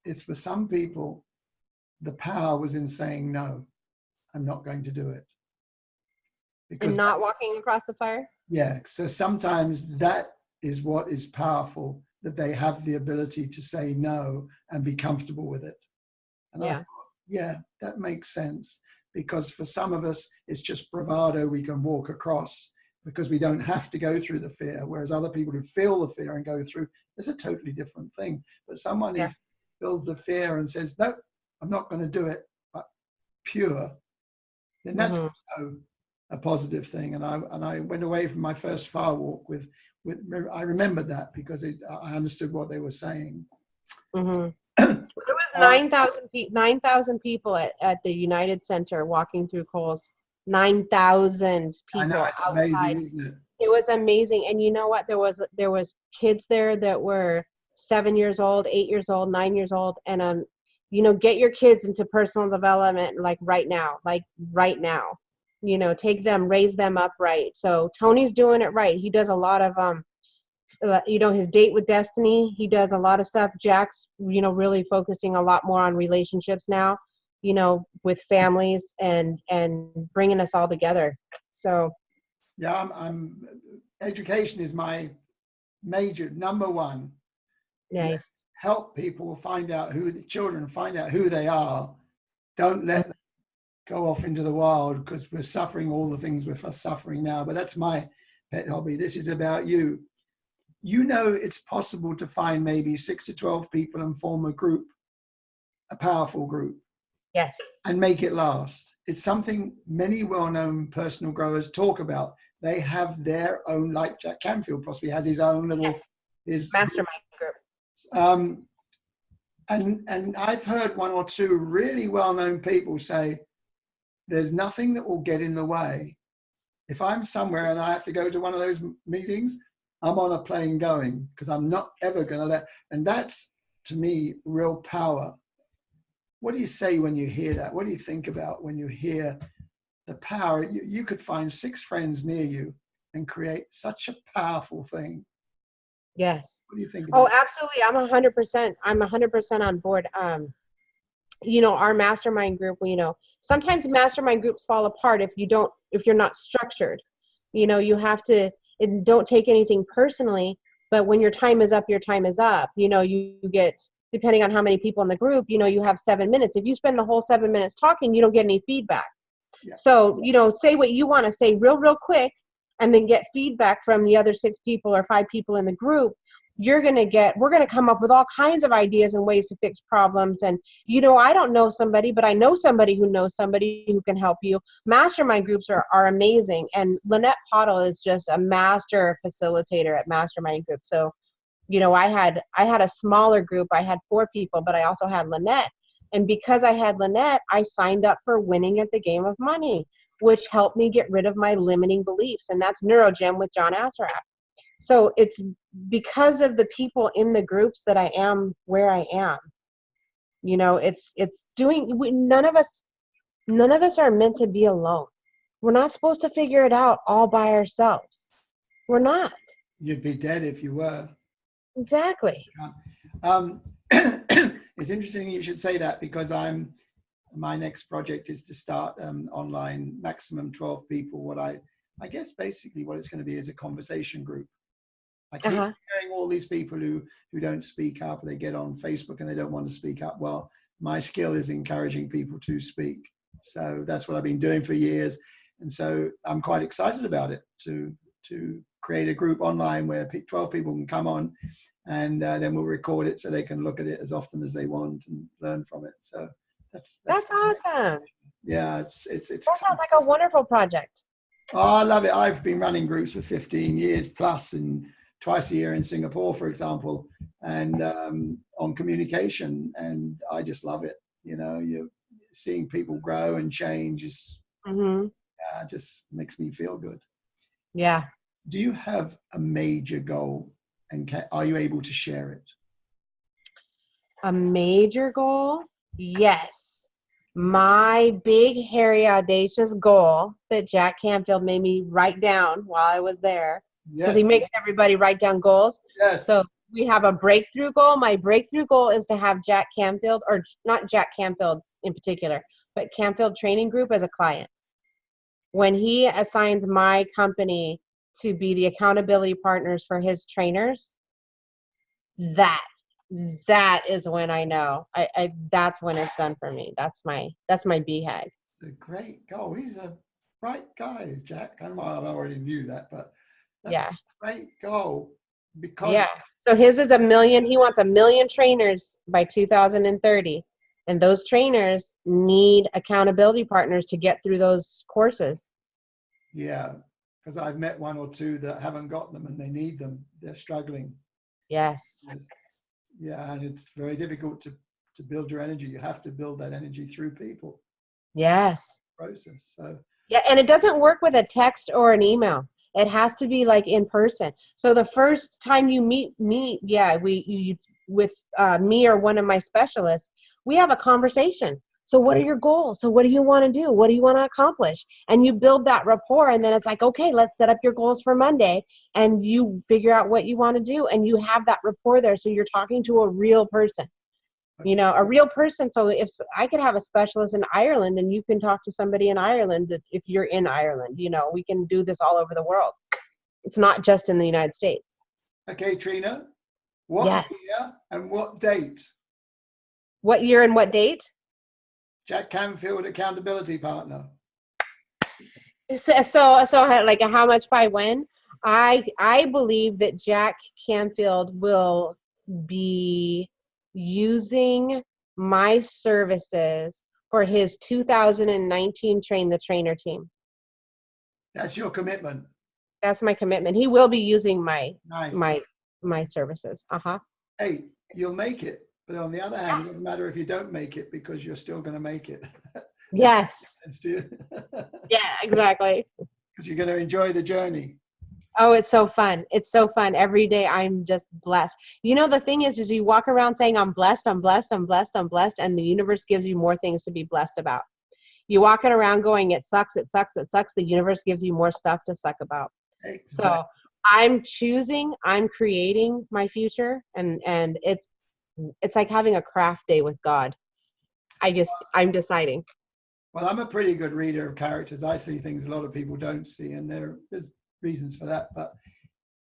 is, for some people, the power was in saying, no, I'm not going to do it.
And not walking across the fire?
Yeah. So sometimes that is what is powerful, that they have the ability to say no and be comfortable with it. And I thought, that makes sense. Because for some of us, it's just bravado. We can walk across because we don't have to go through the fear. Whereas other people who feel the fear and go through, it's a totally different thing. But someone who feels the fear and says, no, I'm not going to do it, but pure, then that's also a positive thing. And I went away from my first fire walk with I remembered that, because I understood what they were saying.
Mm-hmm. There was 9,000 people at the United Center walking through coals. 9,000 people.
I know, it's
outside.
amazing, isn't it?
It was amazing. And you know what? There was kids there that were 7 years old, 8 years old, 9 years old, and get your kids into personal development like right now. Take them, raise them up right. So Tony's doing it right. He does a lot of his date with destiny. He does a lot of stuff. Jack's, really focusing a lot more on relationships now, with families and bringing us all together. So.
Yeah, education is my major number one.
Nice.
Help people find out who they are. Don't let them go off into the wild, because we're suffering all the things we're suffering now. But that's my pet hobby. This is about you. It's possible to find maybe 6 to 12 people and form a group, a powerful group.
Yes.
And make it last. It's something many well-known personal growers talk about. They have their own, like Jack Canfield possibly has his own little his
mastermind group.
And I've heard one or two really well-known people say, there's nothing that will get in the way. If I'm somewhere and I have to go to one of those meetings, I'm on a plane going, because I'm not ever going to let, and that's, to me, real power. What do you say when you hear that? What do you think about when you hear the power? You could find 6 friends near you and create such a powerful thing.
Yes.
What do you think about
absolutely. I'm 100% on board. Our mastermind group, sometimes mastermind groups fall apart if you're not structured. You have to, and don't take anything personally, but when your time is up, your time is up. You get, depending on how many people in the group, you have 7 minutes. If you spend the whole 7 minutes talking, you don't get any feedback. Yeah. So, say what you want to say real quick, and then get feedback from the other 6 people or 5 people in the group. We're going to come up with all kinds of ideas and ways to fix problems. And, I don't know somebody, but I know somebody who knows somebody who can help you. Mastermind groups are amazing. And Lynette Pottle is just a master facilitator at mastermind groups. So, I had a smaller group. I had 4 people, but I also had Lynette. And because I had Lynette, I signed up for Winning at the Game of Money, which helped me get rid of my limiting beliefs. And that's NeuroGym with John Assaraf. So it's because of the people in the groups that I am where I am. You know, it's none of us are meant to be alone. We're not supposed to figure it out all by ourselves. We're not.
You'd be dead if you were.
Exactly.
It's interesting you should say that, because my next project is to start online, maximum 12 people. What I guess basically what it's going to be is a conversation group. I keep hearing all these people who don't speak up. They get on Facebook and they don't want to speak up. Well, my skill is encouraging people to speak. So that's what I've been doing for years. And so I'm quite excited about it, to create a group online where 12 people can come on, and then we'll record it so they can look at it as often as they want and learn from it. So that's
awesome.
Yeah, it's
that sounds like a wonderful project.
Oh, I love it. I've been running groups for 15 years plus, and twice a year in Singapore, for example, and on communication, and I just love it. You know, you're seeing people grow and change is just makes me feel good.
Yeah.
Do you have a major goal, and are you able to share it?
A major goal? Yes. My big, hairy, audacious goal that Jack Canfield made me write down while I was there, because he makes everybody write down goals.
Yes.
So we have a breakthrough goal. My breakthrough goal is to have Jack Canfield, or not Jack Canfield in particular, but Canfield Training Group as a client. When he assigns my company to be the accountability partners for his trainers, that is when I know that's when it's done for me. That's my BHAG.
It's a great goal. He's a bright guy, Jack. I already knew that, but that's a great goal. Because
so his is 1 million. He wants 1 million trainers by 2030, and those trainers need accountability partners to get through those courses.
Yeah, because I've met one or two that haven't got them, and they need them. They're struggling.
Yes.
Yeah, and it's very difficult to build your energy. You have to build that energy through people.
Yes.
Process. So
yeah, and it doesn't work with a text or an email. It has to be like in person. So the first time you meet me, with me or one of my specialists, we have a conversation. So what are your goals? So what do you want to do? What do you want to accomplish? And you build that rapport, and then it's like, okay, let's set up your goals for Monday, and you figure out what you want to do, and you have that rapport there. So you're talking to a real person. You know, a real person. So if I could have a specialist in Ireland, and you can talk to somebody in Ireland, that if you're in Ireland, you know, we can do this all over the world. It's not just in the United States.
Okay, Trina, what year and what date?
What year and what date?
Jack Canfield, accountability partner.
So like how much by when? I believe that Jack Canfield will be using my services for his 2019 Train the Trainer team.
That's your commitment.
That's my commitment. He will be using my services.
Hey, you'll make it. But on the other hand, it doesn't matter if you don't make it, because you're still going to make it.
Yes.
Yeah,
exactly.
Because you're going to enjoy the journey.
Oh, it's so fun. It's so fun. Every day I'm just blessed. You know, the thing is you walk around saying, I'm blessed, I'm blessed, I'm blessed, I'm blessed, and the universe gives you more things to be blessed about. You walk it around going, it sucks, it sucks, it sucks. The universe gives you more stuff to suck about. Exactly. So I'm creating my future, and it's like having a craft day with God. I'm deciding.
Well, I'm a pretty good reader of characters. I see things a lot of people don't see, and there's reasons for that. But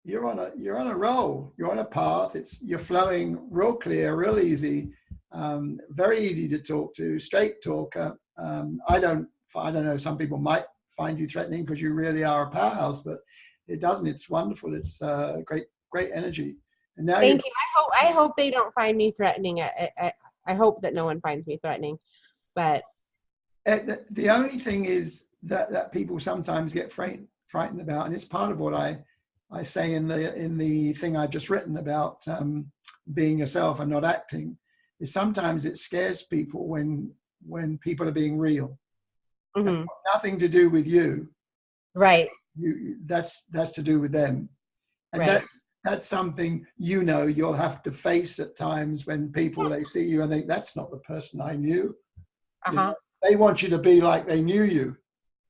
you're on a roll. You're on a path. You're flowing real clear, real easy, very easy to talk to, straight talker. I don't know. Some people might find you threatening because you really are a powerhouse, but it doesn't. It's wonderful. It's great energy. And now
thank you. I hope they don't find me threatening. I hope that no one finds me threatening, but
the only thing is that people sometimes get frightened about, and it's part of what I say in the thing I've just written about being yourself and not acting, is sometimes it scares people when people are being real. Mm-hmm. Nothing to do with you,
right?
That's to do with them. And
Right.
that's something, you know, you'll have to face at times when people, they see you and think, that's not the person I knew. You know, they want you to be like they knew you.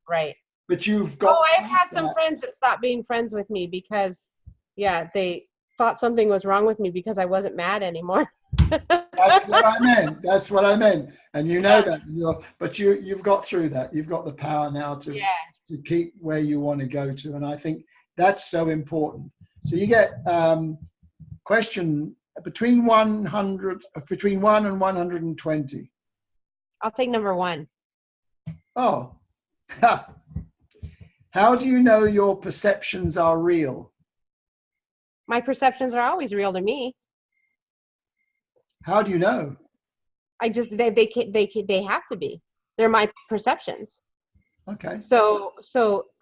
Right.
But you've got.
Oh, I've had some friends that stopped being friends with me because, yeah, they thought something was wrong with me because I wasn't mad anymore.
That's what I meant. That's what I meant. And you know that. But you've got through that. You've got the power now to keep where you want to go to. And I think that's so important. So you get question between 100, between 1 and 120.
I'll take number 1.
Oh. How do you know your perceptions are real?
My perceptions are always real to me.
How do you know?
I just they have to be. They're my perceptions.
Okay.
So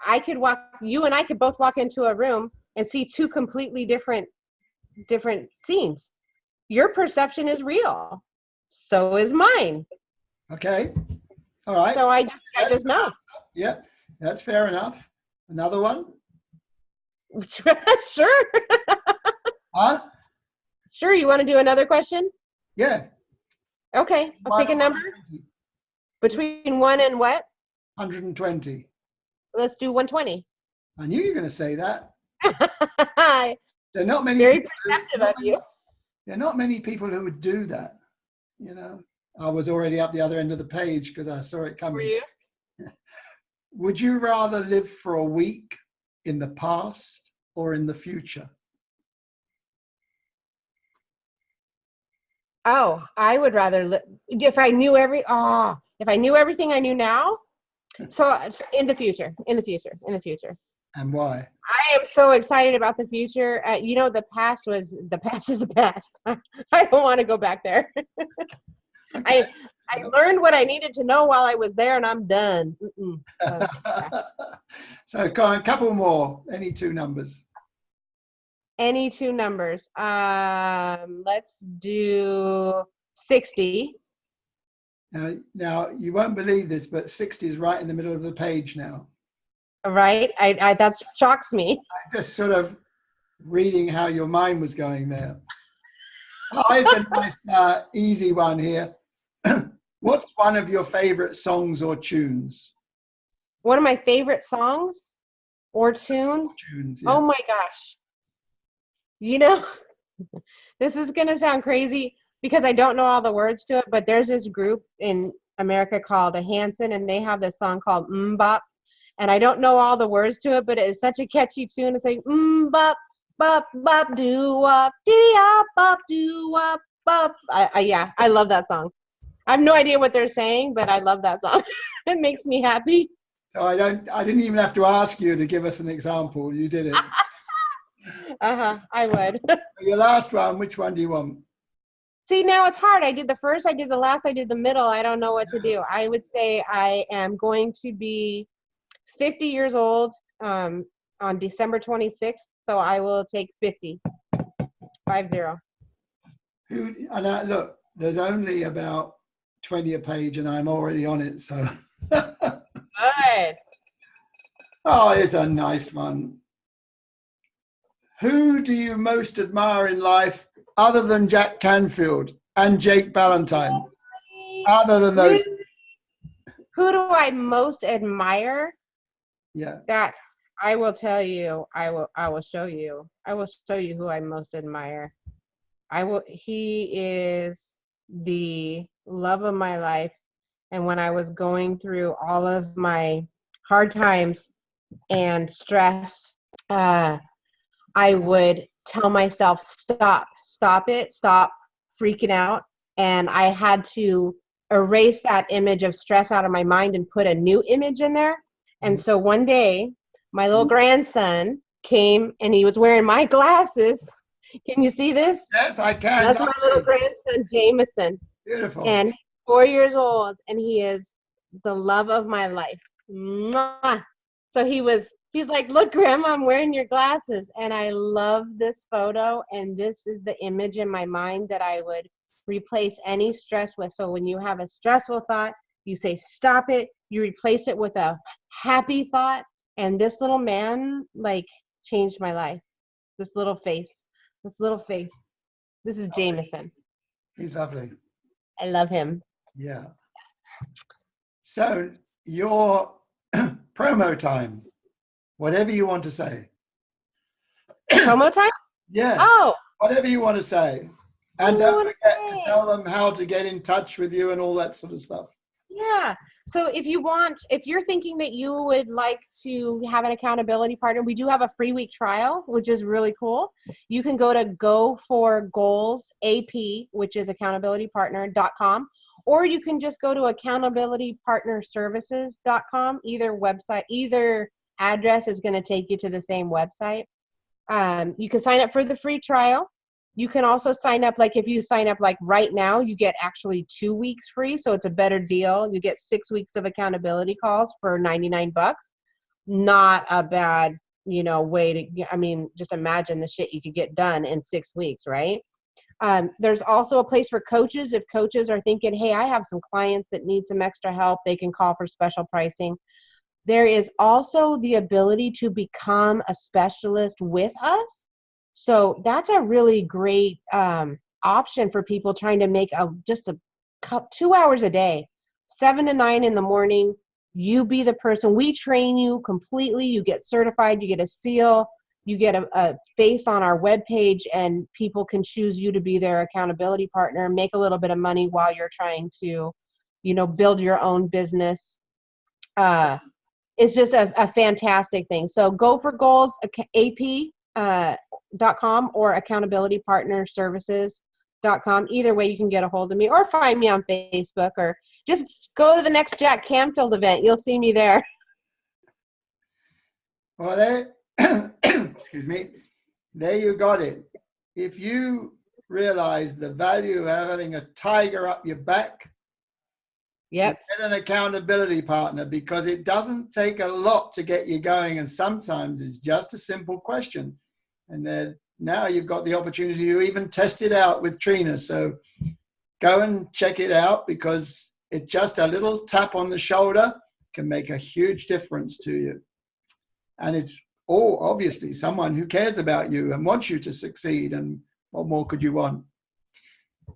I could you and I could both walk into a room and see 2 completely different scenes. Your perception is real. So is mine.
Okay. All right.
So I just know.
Yeah, that's fair enough. Another one?
Sure.
Huh?
Sure, you want to do another question?
Yeah.
Okay, I'll pick a number. Between 1 and what?
120.
Let's do 120.
I knew you were going to say that. There are not many.
Very perceptive of you.
There are not many people who would do that. You know, I was already up the other end of the page because I saw it coming.
Were you?
Would you rather live for a week in the past or in the future?
Oh, I would rather if I knew everything I knew now. So in the future.
And why?
I am so excited about the future. You know, the past is the past. I don't want to go back there. Okay. I learned what I needed to know while I was there, and I'm done.
So, go on, a couple more. Any 2 numbers?
Any 2 numbers. Let's do 60.
Now, you won't believe this, but 60 is right in the middle of the page now.
Right? I that shocks me.
I just sort of reading how your mind was going there. Oh, it's a nice, easy one here. What's one of your favorite songs or tunes?
One of my favorite songs or tunes?
Tunes, yeah.
Oh my gosh. You know, this is going to sound crazy because I don't know all the words to it, but there's this group in America called the Hanson, and they have this song called Bop. And I don't know all the words to it, but it is such a catchy tune. It's like, bop, bop, bop, doo-wop, diddy-op, bop, doo-wop, bop. Yeah, I love that song. I have no idea what they're saying, but I love that song. It makes me happy.
So I didn't even have to ask you to give us an example. You did it.
I would.
Your last one, which one do you want?
See, now it's hard. I did the first, I did the last, I did the middle. I don't know what to do. I would say I am going to be 50 years old on December 26th. So I will take 50. 50.
And look, there's only about 20 a page and I'm already on it. So.
Good.
Oh, it's a nice one. Who do you most admire in life other than Jack Canfield and Jake Ballantyne? Other than those.
Who do I most admire?
Yeah.
I will tell you. I will show you. I will show you who I most admire. He is the love of my life. And when I was going through all of my hard times and stress, I would tell myself, stop freaking out. And I had to erase that image of stress out of my mind and put a new image in there. And so one day, my little grandson came and he was wearing my glasses. Can you see this?
Yes, I can.
That's my little grandson, Jameson.
Beautiful.
And he's 4 years old, and he is the love of my life. Mwah. So he's like, look, Grandma, I'm wearing your glasses. And I love this photo. And this is the image in my mind that I would replace any stress with. So when you have a stressful thought, you say, stop it. You replace it with a happy thought. And this little man, changed my life. This little face. This little face. This is Jameson.
He's lovely.
I love him.
Yeah. So your promo time, whatever you want to say.
Promo time?
Yes.
Oh.
Whatever you want to say. And don't forget to tell them how to get in touch with you and all that sort of stuff.
Yeah. So if you're thinking that you would like to have an accountability partner, we do have a free week trial, which is really cool. You can go to Go for Goals AP, which is accountabilitypartner.com, or you can just go to accountabilitypartnerservices.com. Either address is going to take you to the same website. You can sign up for the free trial. You can also sign up, like if you sign up like right now, you get actually 2 weeks free. So it's a better deal. You get 6 weeks of accountability calls for $99. Not a bad, way to, just imagine the shit you could get done in 6 weeks, right? There's also a place for coaches. If coaches are thinking, hey, I have some clients that need some extra help, they can call for special pricing. There is also the ability to become a specialist with us. So that's a really great option for people trying to make just 2 hours a day, 7 to 9 in the morning. You be the person. We train you completely. You get certified. You get a seal. You get a face on our webpage, and people can choose you to be their accountability partner, make a little bit of money while you're trying to, build your own business. It's just a fantastic thing. So Go for Goals AP.com or accountabilitypartnerservices.com. Either way, you can get a hold of me or find me on Facebook, or just go to the next Jack Canfield event. You'll see me there.
Well, excuse me, there you got it. If you realize the value of having a tiger up your back,
yep,
get an accountability partner, because it doesn't take a lot to get you going, and sometimes it's just a simple question. And then now you've got the opportunity to even test it out with Trina. So go and check it out, because it's just a little tap on the shoulder can make a huge difference to you. And it's obviously someone who cares about you and wants you to succeed. And what more could you want?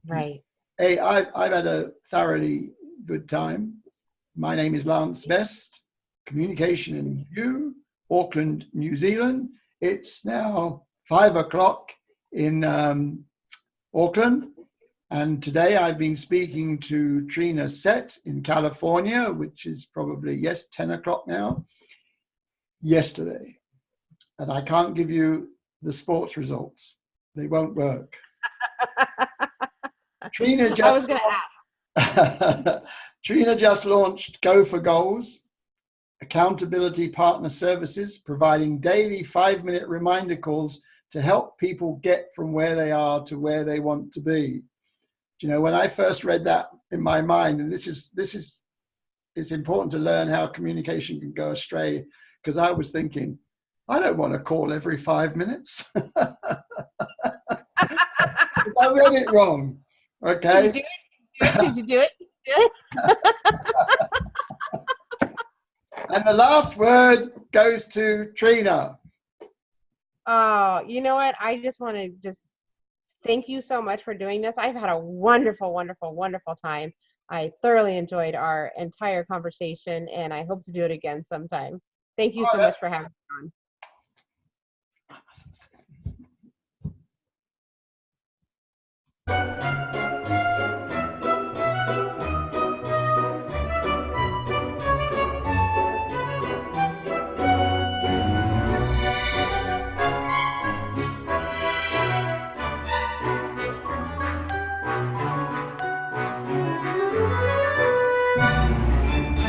Right.
Hey, I've had a thoroughly good time. My name is Lance Best, Communication and You, Auckland, New Zealand. It's now 5 o'clock in Auckland. And today I've been speaking to Trina Sette in California, which is probably, 10 o'clock now, yesterday. And I can't give you the sports results. They won't work. Trina just launched Go for Goals, accountability partner services, providing daily 5-minute reminder calls to help people get from where they are to where they want to be. When I first read that in my mind, and it's important to learn how communication can go astray, because I was thinking, I don't want to call every 5 minutes. I read it wrong. Okay.
Did you do it?
And the last word goes to Trina.
Oh, you know what? I just want to thank you so much for doing this. I've had a wonderful, wonderful, wonderful time. I thoroughly enjoyed our entire conversation, and I hope to do it again sometime. Thank you so much for having me on.